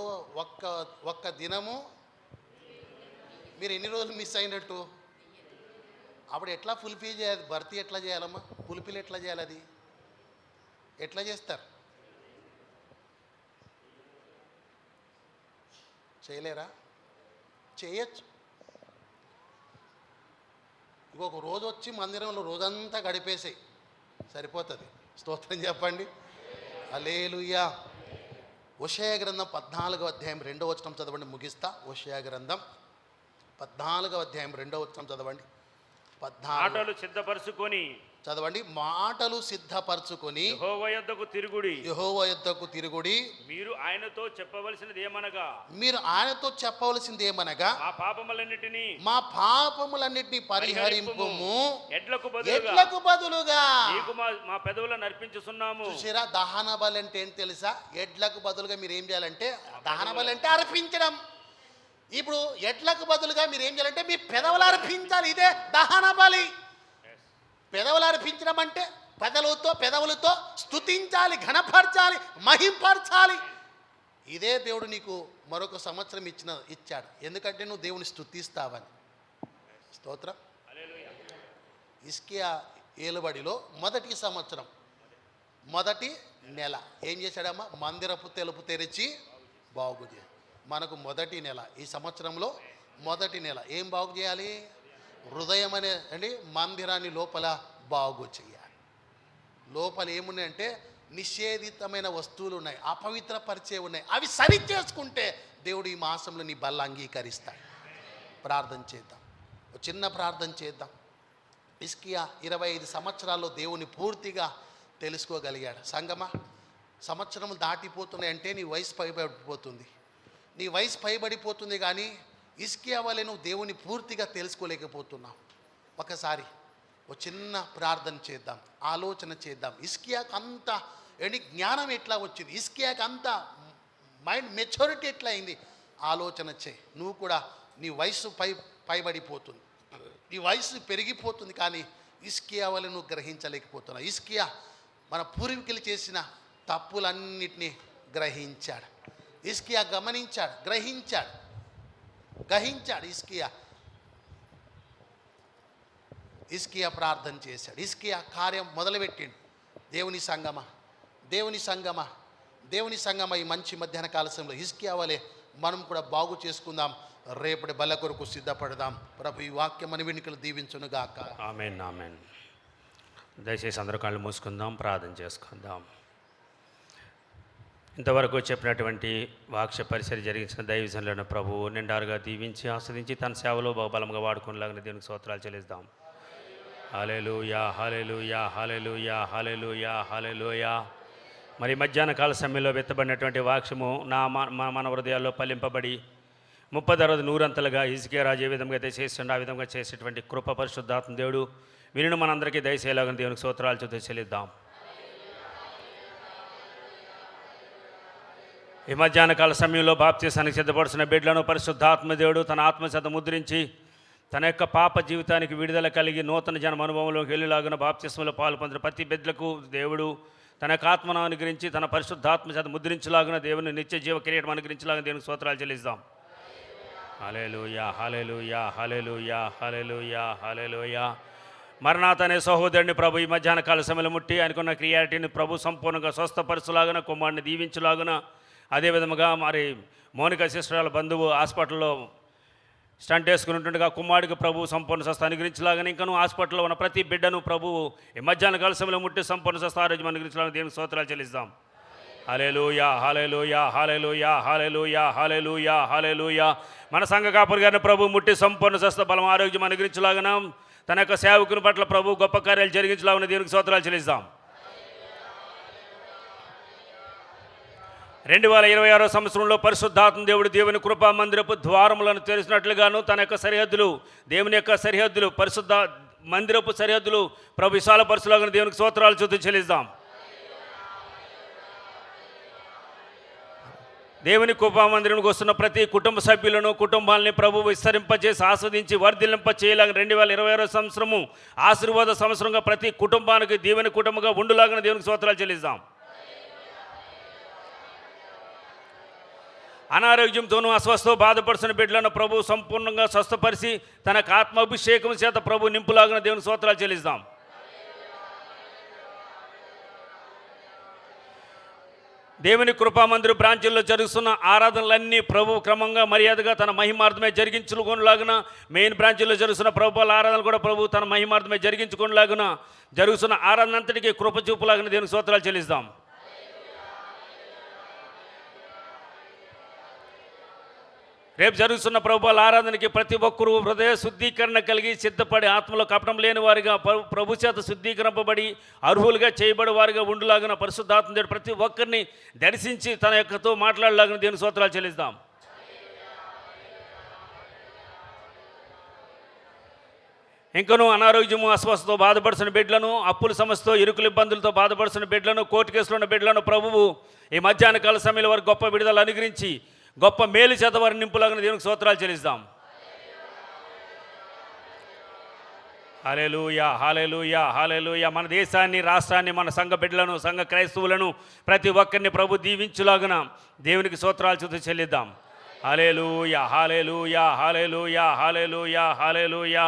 ఒక్క దినము మీరు ఎన్ని రోజులు మిస్ అయినట్టు? అప్పుడు ఎట్లా ఫుల్ఫిల్ చేయాలి? భర్తీ ఎట్లా చేయాలమ్మా? ఫుల్ఫిల్ ఎట్లా చేయాలి? అది ఎట్లా చేస్తారు? చేయలేరా? చేయొచ్చు. ఇంకొక రోజు వచ్చి మందిరంలో రోజంతా గడిపేసాయి, సరిపోతుంది. స్తోత్రం చెప్పండి. హల్లెలూయా. హోషేయ గ్రంథం 14వ అధ్యాయం 2వ వచనం చదవండి, ముగిస్తా. హోషేయ గ్రంథం 14వ అధ్యాయం 2వ వచనం చదవండి. 14 మాటలు సిద్ధపరచుకొని చదవండి. మాటలు సిద్ధపరచుకొని యెహోవా యొద్దకు తిరుగుడి. యెహోవా యొద్దకు తిరుగుడి. మీరు ఆయనతో చెప్పవలసినది ఏమనగా మా పాపములన్నిటినీ పరిహరింపుము. ఎడ్లకు బదులుగా నీకు మా పెదవులను అర్పించుచున్నాము. చూసారా? దహన బలి అంటే ఏంటి తెలుసా? ఎడ్లకు బదులుగా మీరు ఏం చేయాలంటే, దహన బలి అంటే అర్పించడం. ఇప్పుడు ఎడ్లకు బదులుగా మీరు ఏం చేయాలంటే మీ పెదవులు అర్పించాలి. ఇదే దహన బలి. పెదవులు అర్పించడం అంటే పెదవులతో స్తుతించాలి, ఘనపరచాలి, మహింపరచాలి. ఇదే దేవుడు నీకు మరొక సంవత్సరం ఇచ్చాడు. ఎందుకంటే నువ్వు దేవుని స్తుతిస్తావని. స్తోత్రం. హిజ్కియా ఏలుబడిలో మొదటి సంవత్సరం మొదటి నెల ఏం చేశాడమ్మా? మందిరపు తలుపు తెరిచి బాగు చేయాలి. మనకు మొదటి నెల, ఈ సంవత్సరంలో మొదటి నెల ఏం బాగు చేయాలి? హృదయం అండి మందిరాన్ని లోపల బాగు చేయాలి. లోపల ఏమున్నాయంటే నిషేధితమైన వస్తువులు ఉన్నాయి, అపవిత్రపరిచే ఉన్నాయి. అవి సరి చేసుకుంటే దేవుడు ఈ మాసంలో నీ బల్ల అంగీకరిస్తాడు. ప్రార్థన చేద్దాం, చిన్న ప్రార్థన చేద్దాం. హిజ్కియా 25 సంవత్సరాల్లో దేవుని పూర్తిగా తెలుసుకోగలిగాడు. సంగమా, సంవత్సరం దాటిపోతున్నాయంటే నీ వయసు పైబడిపోతుంది. నీ వయసు పైబడిపోతుంది కానీ హిజ్కియా వలె నువ్వు దేవుని పూర్తిగా తెలుసుకోలేకపోతున్నావు. ఒకసారి ఒక చిన్న ప్రార్థన చేద్దాం, ఆలోచన చేద్దాం. హిజ్కియాకు అంత జ్ఞానం ఎట్లా వచ్చింది? హిజ్కియాకు అంత మైండ్ మెచ్యూరిటీ ఎట్లా అయింది? ఆలోచన చేయి. నువ్వు కూడా నీ వయసు పైబడిపోతుంది, నీ వయసు పెరిగిపోతుంది కానీ హిజ్కియా వలె నువ్వు గ్రహించలేకపోతున్నావు. హిజ్కియా మన పూర్వీకులు చేసిన తప్పులన్నిటినీ గ్రహించాడు. హిజ్కియా గమనించాడు, గ్రహించాడు. హిజ్కియా ప్రార్థన చేశాడు. హిజ్కియా కార్యం మొదలుపెట్టిండు. దేవుని సంగమ ఈ మంచి మధ్యాహ్న కాల సమయంలో హిజ్కియా వలె మనం కూడా బాగు చేసుకుందాం. రేపటి బల్ల కొరకు సిద్ధపడదాం. ప్రభు ఈ వాక్యం మన వెనుకలు దీవించునుగాక. ఆమేన్, ఆమేన్. దయచేసి అందరూ కళ్ళు మూసుకుందాం, ప్రార్థన చేసుకుందాం. ఇంతవరకు చెప్పినటువంటి వాక్య పరిచర్య జరిగించిన దైవజనులను ప్రభువు నిండారుగా దీవించి ఆస్వాదించి తన సేవలో బహుబలంగా వాడుకునేలాగా దేవునికి స్తోత్రాలు చెల్లిద్దాం. హల్లెలూయా, హల్లెలూయా, హల్లెలూయా, హల్లెలూయా, హల్లెలూయా. మరి మధ్యాహ్న కాల సమయంలో వెత్తబడినటువంటి వాక్యము మన హృదయాల్లో ఫలింపబడి 30 రోజు 100 అంతలుగా హిజ్కియా రాజు ఏ విధంగా అయితే చేస్తుండో ఆ విధంగా చేసేటువంటి కృప పరిశుద్ధాత్మ దేవుడు వినిన మనందరికీ దయచేయలాగని దేవునికి స్తోత్రాలు చెల్లిద్దాం. ఈ మధ్యాహ్న కాల సమయంలో బాప్తీసానికి సిద్ధపడుతున్న బిడ్డలను పరిశుద్ధాత్మ దేవుడు తన ఆత్మచేత ముద్రించి తన యొక్క పాప జీవితానికి విడుదల కలిగి నూతన జన్మ అనుభవంలోకి వెళ్ళిలాగిన బాప్తిస్మలో పాల్పొందిన ప్రతి బిడ్డలకు దేవుడు తన యొక్క ఆత్మను అనుగ్రహించి తన పరిశుద్ధాత్మ చేత ముద్రించలాగిన దేవుని నిత్య జీవ కిరీటం అనుగ్రహించలాగిన దేవునికి స్తోత్రాలు చెల్లిస్తాం. హల్లెలూయా హల్లెలూయా హల్లెలూయా హల్లెలూయా హల్లెలూయా. మరణాత అనే సహోదరుని ప్రభు ఈ మధ్యాహ్న కాల సమయంలో ముట్టి అనుకున్న క్రియాటిని ప్రభు సంపూర్ణంగా స్వస్థపరచులాగిన కుమారుని దీవించులాగున అదేవిధముగా మరి మౌనిక శిష్యురాల బంధువు హాస్పిటల్లో స్టంట్ వేసుకుని ఉంటుండగా కుమారుడికి ప్రభు సంపూర్ణ స్వస్థ అనుగ్రహించలాగానే ఇంకను హాస్పిటల్లో ఉన్న ప్రతి బిడ్డను ప్రభువు ఈ మధ్యాహ్న కాల సమయంలో ముట్టి సంపూర్ణ స్వస్థ ఆరోగ్యం అనుగ్రహించలాగా దేవునికి స్తోత్రాలు చెల్లిస్తాం. హల్లెలూయా హల్లెలూయా హల్లెలూయా హల్లెలూయా హల్లెలూయా హల్లెలూయా. మన సంఘ కాపురి గారిని ప్రభు ముట్టి సంపూర్ణ స్వస్థ బలం ఆరోగ్యం అనుగ్రహించలాగన తన యొక్క సేవకుని పట్ల ప్రభు గొప్ప కార్యాలు జరిగించలాగిన దేవునికి స్తోత్రాలు చెల్లిస్తాం. 2026 సంవత్సరంలో పరిశుద్ధాత్మ దేవుడు దేవుని కృపా మందిరపు ద్వారములను తెరిచినట్లుగాను తన యొక్క సరిహద్దులు దేవుని యొక్క సరిహద్దులు పరిశుద్ధ మందిరపు సరిహద్దులు ప్రభు విశాలపరచులాగిన దేవునికి స్తోత్రాలు చెల్లిస్తాం. దేవుని కృపా మందిరానికి వస్తున్న ప్రతి కుటుంబ సభ్యులను కుటుంబాలని ప్రభు విస్తరింపజేసి ఆస్వాదించి వర్ధిల్లింప చేయలాగిన 2026 సంవత్సరము ఆశీర్వాద సంవత్సరంగా ప్రతి కుటుంబానికి దేవుని కుటుంబంగా ఉండులాగిన దేవునికి స్తోత్రాలు చెల్లిస్తాం. అనారోగ్యంతోనూ అస్వస్థతో బాధపడుతున్న బిడ్డలను ప్రభు సంపూర్ణంగా స్వస్థపరిచి తనకు ఆత్మాభిషేకం చేత ప్రభు నింపులాగిన దేవునికి స్తోత్రాలు చెల్లిస్తాం. దేవుని కృపామందిర బ్రాంచుల్లో జరుగుతున్న ఆరాధనలన్నీ ప్రభు క్రమంగా మర్యాదగా తన మహిమార్థమే జరిగించుకునేలాగున మెయిన్ బ్రాంచుల్లో జరుగుతున్న ప్రభుల ఆరాధనలు కూడా ప్రభు తన మహిమార్థమే జరిగించుకునేలాగున జరుగుతున్న ఆరాధన అంతటికీ కృప చూపులాగిన దేవునికి స్తోత్రాలు చెల్లిస్తాం. రేపు జరుగుతున్న ప్రభుల ఆరాధనకి ప్రతి ఒక్కరూ హృదయ శుద్ధీకరణ కలిగి సిద్ధపడి ఆత్మలో కపటం లేని వారిగా ప్రభు చేత శుద్ధీకరింపబడి అర్హులుగా చేయబడి వారిగా ఉండులాగిన పరిశుద్ధాత్మ దేవుడు ప్రతి ఒక్కరిని దర్శించి తన యొక్కతో మాట్లాడలాగిన దేవుని స్తోత్రాలు చెల్లిస్తాం. ఇంకనూ అనారోగ్యము అస్వస్థతో బాధపడుతున్న బిడ్డలను అప్పుల సమస్యతో ఇరుకుల ఇబ్బందులతో బాధపడుతున్న బిడ్డలను కోర్టు కేసులో ఉన్న బిడ్డలను ప్రభువు ఈ మధ్యాహ్న కాల సమయంలో వారికి గొప్ప విడుదల అనుగ్రహించి గొప్ప మేలు చేత వారిని నింపులాగిన దేవునికి స్తోత్రాలు చెల్లిస్తాం. హల్లెలూయా హల్లెలూయా హల్లెలూయా. మన దేశాన్ని రాష్ట్రాన్ని మన సంఘ బిడ్డలను సంఘ క్రైస్తవులను ప్రతి ఒక్కరిని ప్రభు దీవించులాగున దేవునికి స్తోత్రాలు చెల్లిద్దాం. హల్లెలూయా హల్లెలూయా హల్లెలూయా హల్లెలూయా హల్లెలూయా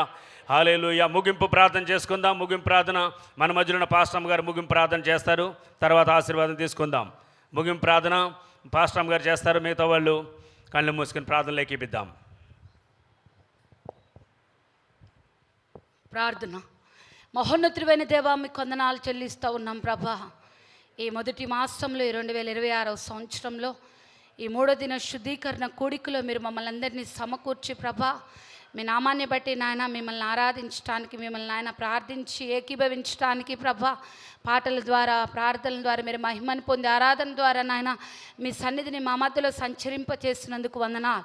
హల్లెలూయా. ముగింపు ప్రార్థన చేసుకుందాం. ముగింపు ప్రార్థన మన మధ్యలో పాస్టర్ గారు ముగింపు ప్రార్థన చేస్తారు. తర్వాత ఆశీర్వాదం తీసుకుందాం. ముగింపు ప్రార్థన పాస్టర్ గారు చేస్తారు. మిగతా వాళ్ళు కళ్ళు మూసుకుని ప్రార్థనలు ఏకీపిద్దాం. ప్రార్థన. మహోన్నతుడైన దేవా మీకు వందనాలు చెల్లిస్తూ ఉన్నాం ప్రభా. ఈ మొదటి మాసంలో 2026 సంవత్సరంలో ఈ 3వ దిన శుద్ధీకరణ కూడికలో మీరు మమ్మల్ని అందరినీ సమకూర్చి ప్రభా మీ నామాన్ని బట్టి నాయన మిమ్మల్ని ఆరాధించడానికి మిమ్మల్ని నాయన ప్రార్థించి ఏకీభవించడానికి ప్రభా పాటల ద్వారా ప్రార్థనల ద్వారా మీరు మహిమను పొంది ఆరాధన ద్వారా నాయన మీ సన్నిధిని మా మధ్యలో సంచరింప చేసినందుకు వందనాలు.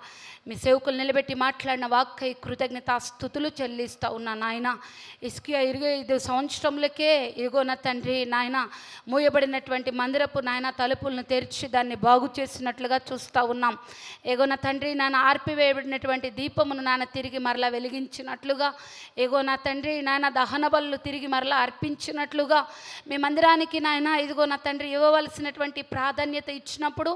మీ సేవకులు నిలబెట్టి మాట్లాడిన వాక్కై కృతజ్ఞత స్తుతులు చెల్లిస్తూ ఉన్నా నాయన. ఇస్కియా 25 సంవత్సరములకే ఇదిగో నా తండ్రి నాయన మూయబడినటువంటి మందిరపు నాయన తలుపులను తెరిచి దాన్ని బాగు చేసినట్లుగా చూస్తూ ఉన్నాం. ఏగో నా తండ్రి నాయన ఆర్పివేయబడినటువంటి దీపమును నాయన తిరిగి మరలా వెలిగించినట్లుగా ఏగో నా తండ్రి నాయన దహన బలులు తిరిగి మరలా అర్పించినట్లుగా మీ మందిరానికి నాయన ఇదిగో నా తండ్రి ఇవ్వవలసినటువంటి ప్రాధాన్యత ఇచ్చినప్పుడు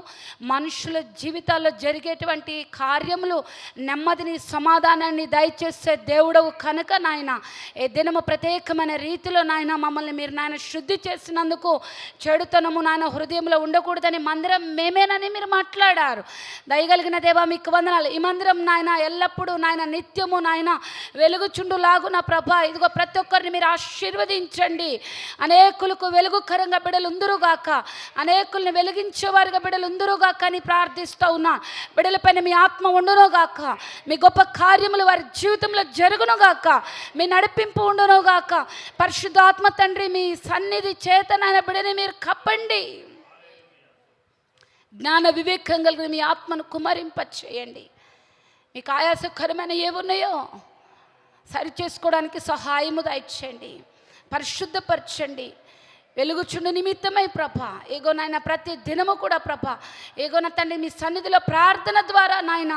మనుషుల జీవితాల్లో జరిగేటువంటి కార్యములు నెమ్మదిని సమాధానాన్ని దయచేసే దేవుడవు కనుక నాయన ఏ దినము ప్రత్యేకమైన రీతిలో నాయన మమ్మల్ని మీరు నాయన శుద్ధి చేసినందుకు చెడుతనము నాయన హృదయంలో ఉండకూడదని మందిరం మేమేనని మీరు మాట్లాడారు. దయగలిగిన దేవా మీకు వందనాలు. ఈ మందిరం నాయన ఎల్లప్పుడూ నాయన నిత్యము నాయన వెలుగుచుండు లాగున ప్రభా ఇదిగో ప్రతి ఒక్కరిని మీరు ఆశీర్వదించండి. అనేకులకు వెలుగుకరంగా బిడ్డలు ఉందురుగాక, అనేకుల్ని వెలిగించేవారుగా బిడ్డలు ఉందురుగాక అని ప్రార్థిస్తూ ఉన్నా. బిడ్డలపైన మీ ఆత్మ ఉండునుగాక, మీ గొప్ప కార్యములు వారి జీవితంలో జరుగునుగాక, మీ నడిపింపు ఉండునుగాక. పరిశుద్ధాత్మ తండ్రి మీ సన్నిధి చేతనైన బిడ్డని మీరు కప్పండి. జ్ఞాన వివేకం కలిగిన మీ ఆత్మను కుమరింప చేయండి. మీకు ఆయాసకరమైన ఏమున్నాయో సరి చేసుకోవడానికి సహాయము దయచేయండి, పరిశుద్ధపరచండి. వెలుగుచుండు నిమిత్తమై ప్రభా, ఏగో నాయన ప్రతి దినము కూడా ప్రభా, ఏగో నా తండ్రి మీ సన్నిధిలో ప్రార్థన ద్వారా నాయన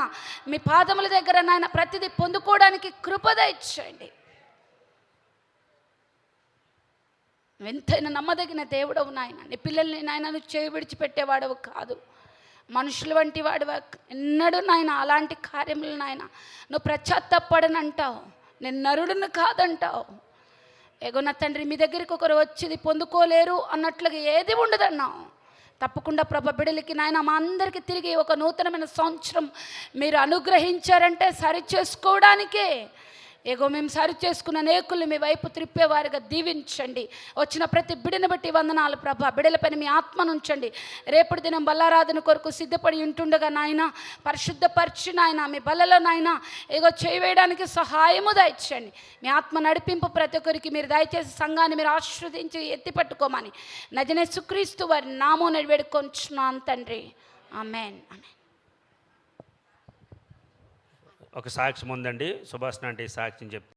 మీ పాదముల దగ్గర నాయన ప్రతిదీ పొందుకోవడానికి కృప దయచేయండి. ఎంతైనా నమ్మదగిన దేవుడవు నాయన. నీ పిల్లల్ని నాయన నువ్వు చేయి విడిచిపెట్టేవాడవు కాదు, మనుషుల వంటి వాడు ఎన్నడూ నాయన అలాంటి కార్యములు నాయన నువ్వు ప్రశ్చాత్తపడనంటావు, నేను నరుడును కాదంటావు. ఏగో నా తండ్రి మీ దగ్గరికి ఒకరు వచ్చి పొందుకోలేరు అన్నట్లుగా ఏది ఉండదన్నావు. తప్పకుండా ప్రభ బిడ్డలకి నాయన మా అందరికీ తిరిగి ఒక నూతనమైన సంవత్సరం మీరు అనుగ్రహించారంటే సరి చేసుకోవడానికే. ఏగో మేము సరి చేసుకున్న అనేకులు మీ వైపు త్రిప్పేవారుగా దీవించండి. వచ్చిన ప్రతి బిడ్డను బట్టి వందనాలు ప్రభా. బిడ్డలపైన మీ ఆత్మను ఉంచండి. రేపటి దినం బల్లారాధన కొరకు సిద్ధపడి ఉంటుండగా నాయన పరిశుద్ధపరిచి నాయన మీ బల్లలో నాయన ఏగో చేయవేయడానికి సహాయము దయచేయండి. మీ ఆత్మ నడిపింపు ప్రతి ఒక్కరికి మీరు దయచేసి సంఘాన్ని మీరు ఆశీర్వదించి ఎత్తి పట్టుకోమని నజరేసుక్రీస్తు వారి నామం వేడుకొంచున్నాను తండ్రి. ఆమేన్. ఆమేన్. ఒక సాక్ష్యం ఉందండి, సుభాష్ అంటే సాక్ష్యం చెప్తాను.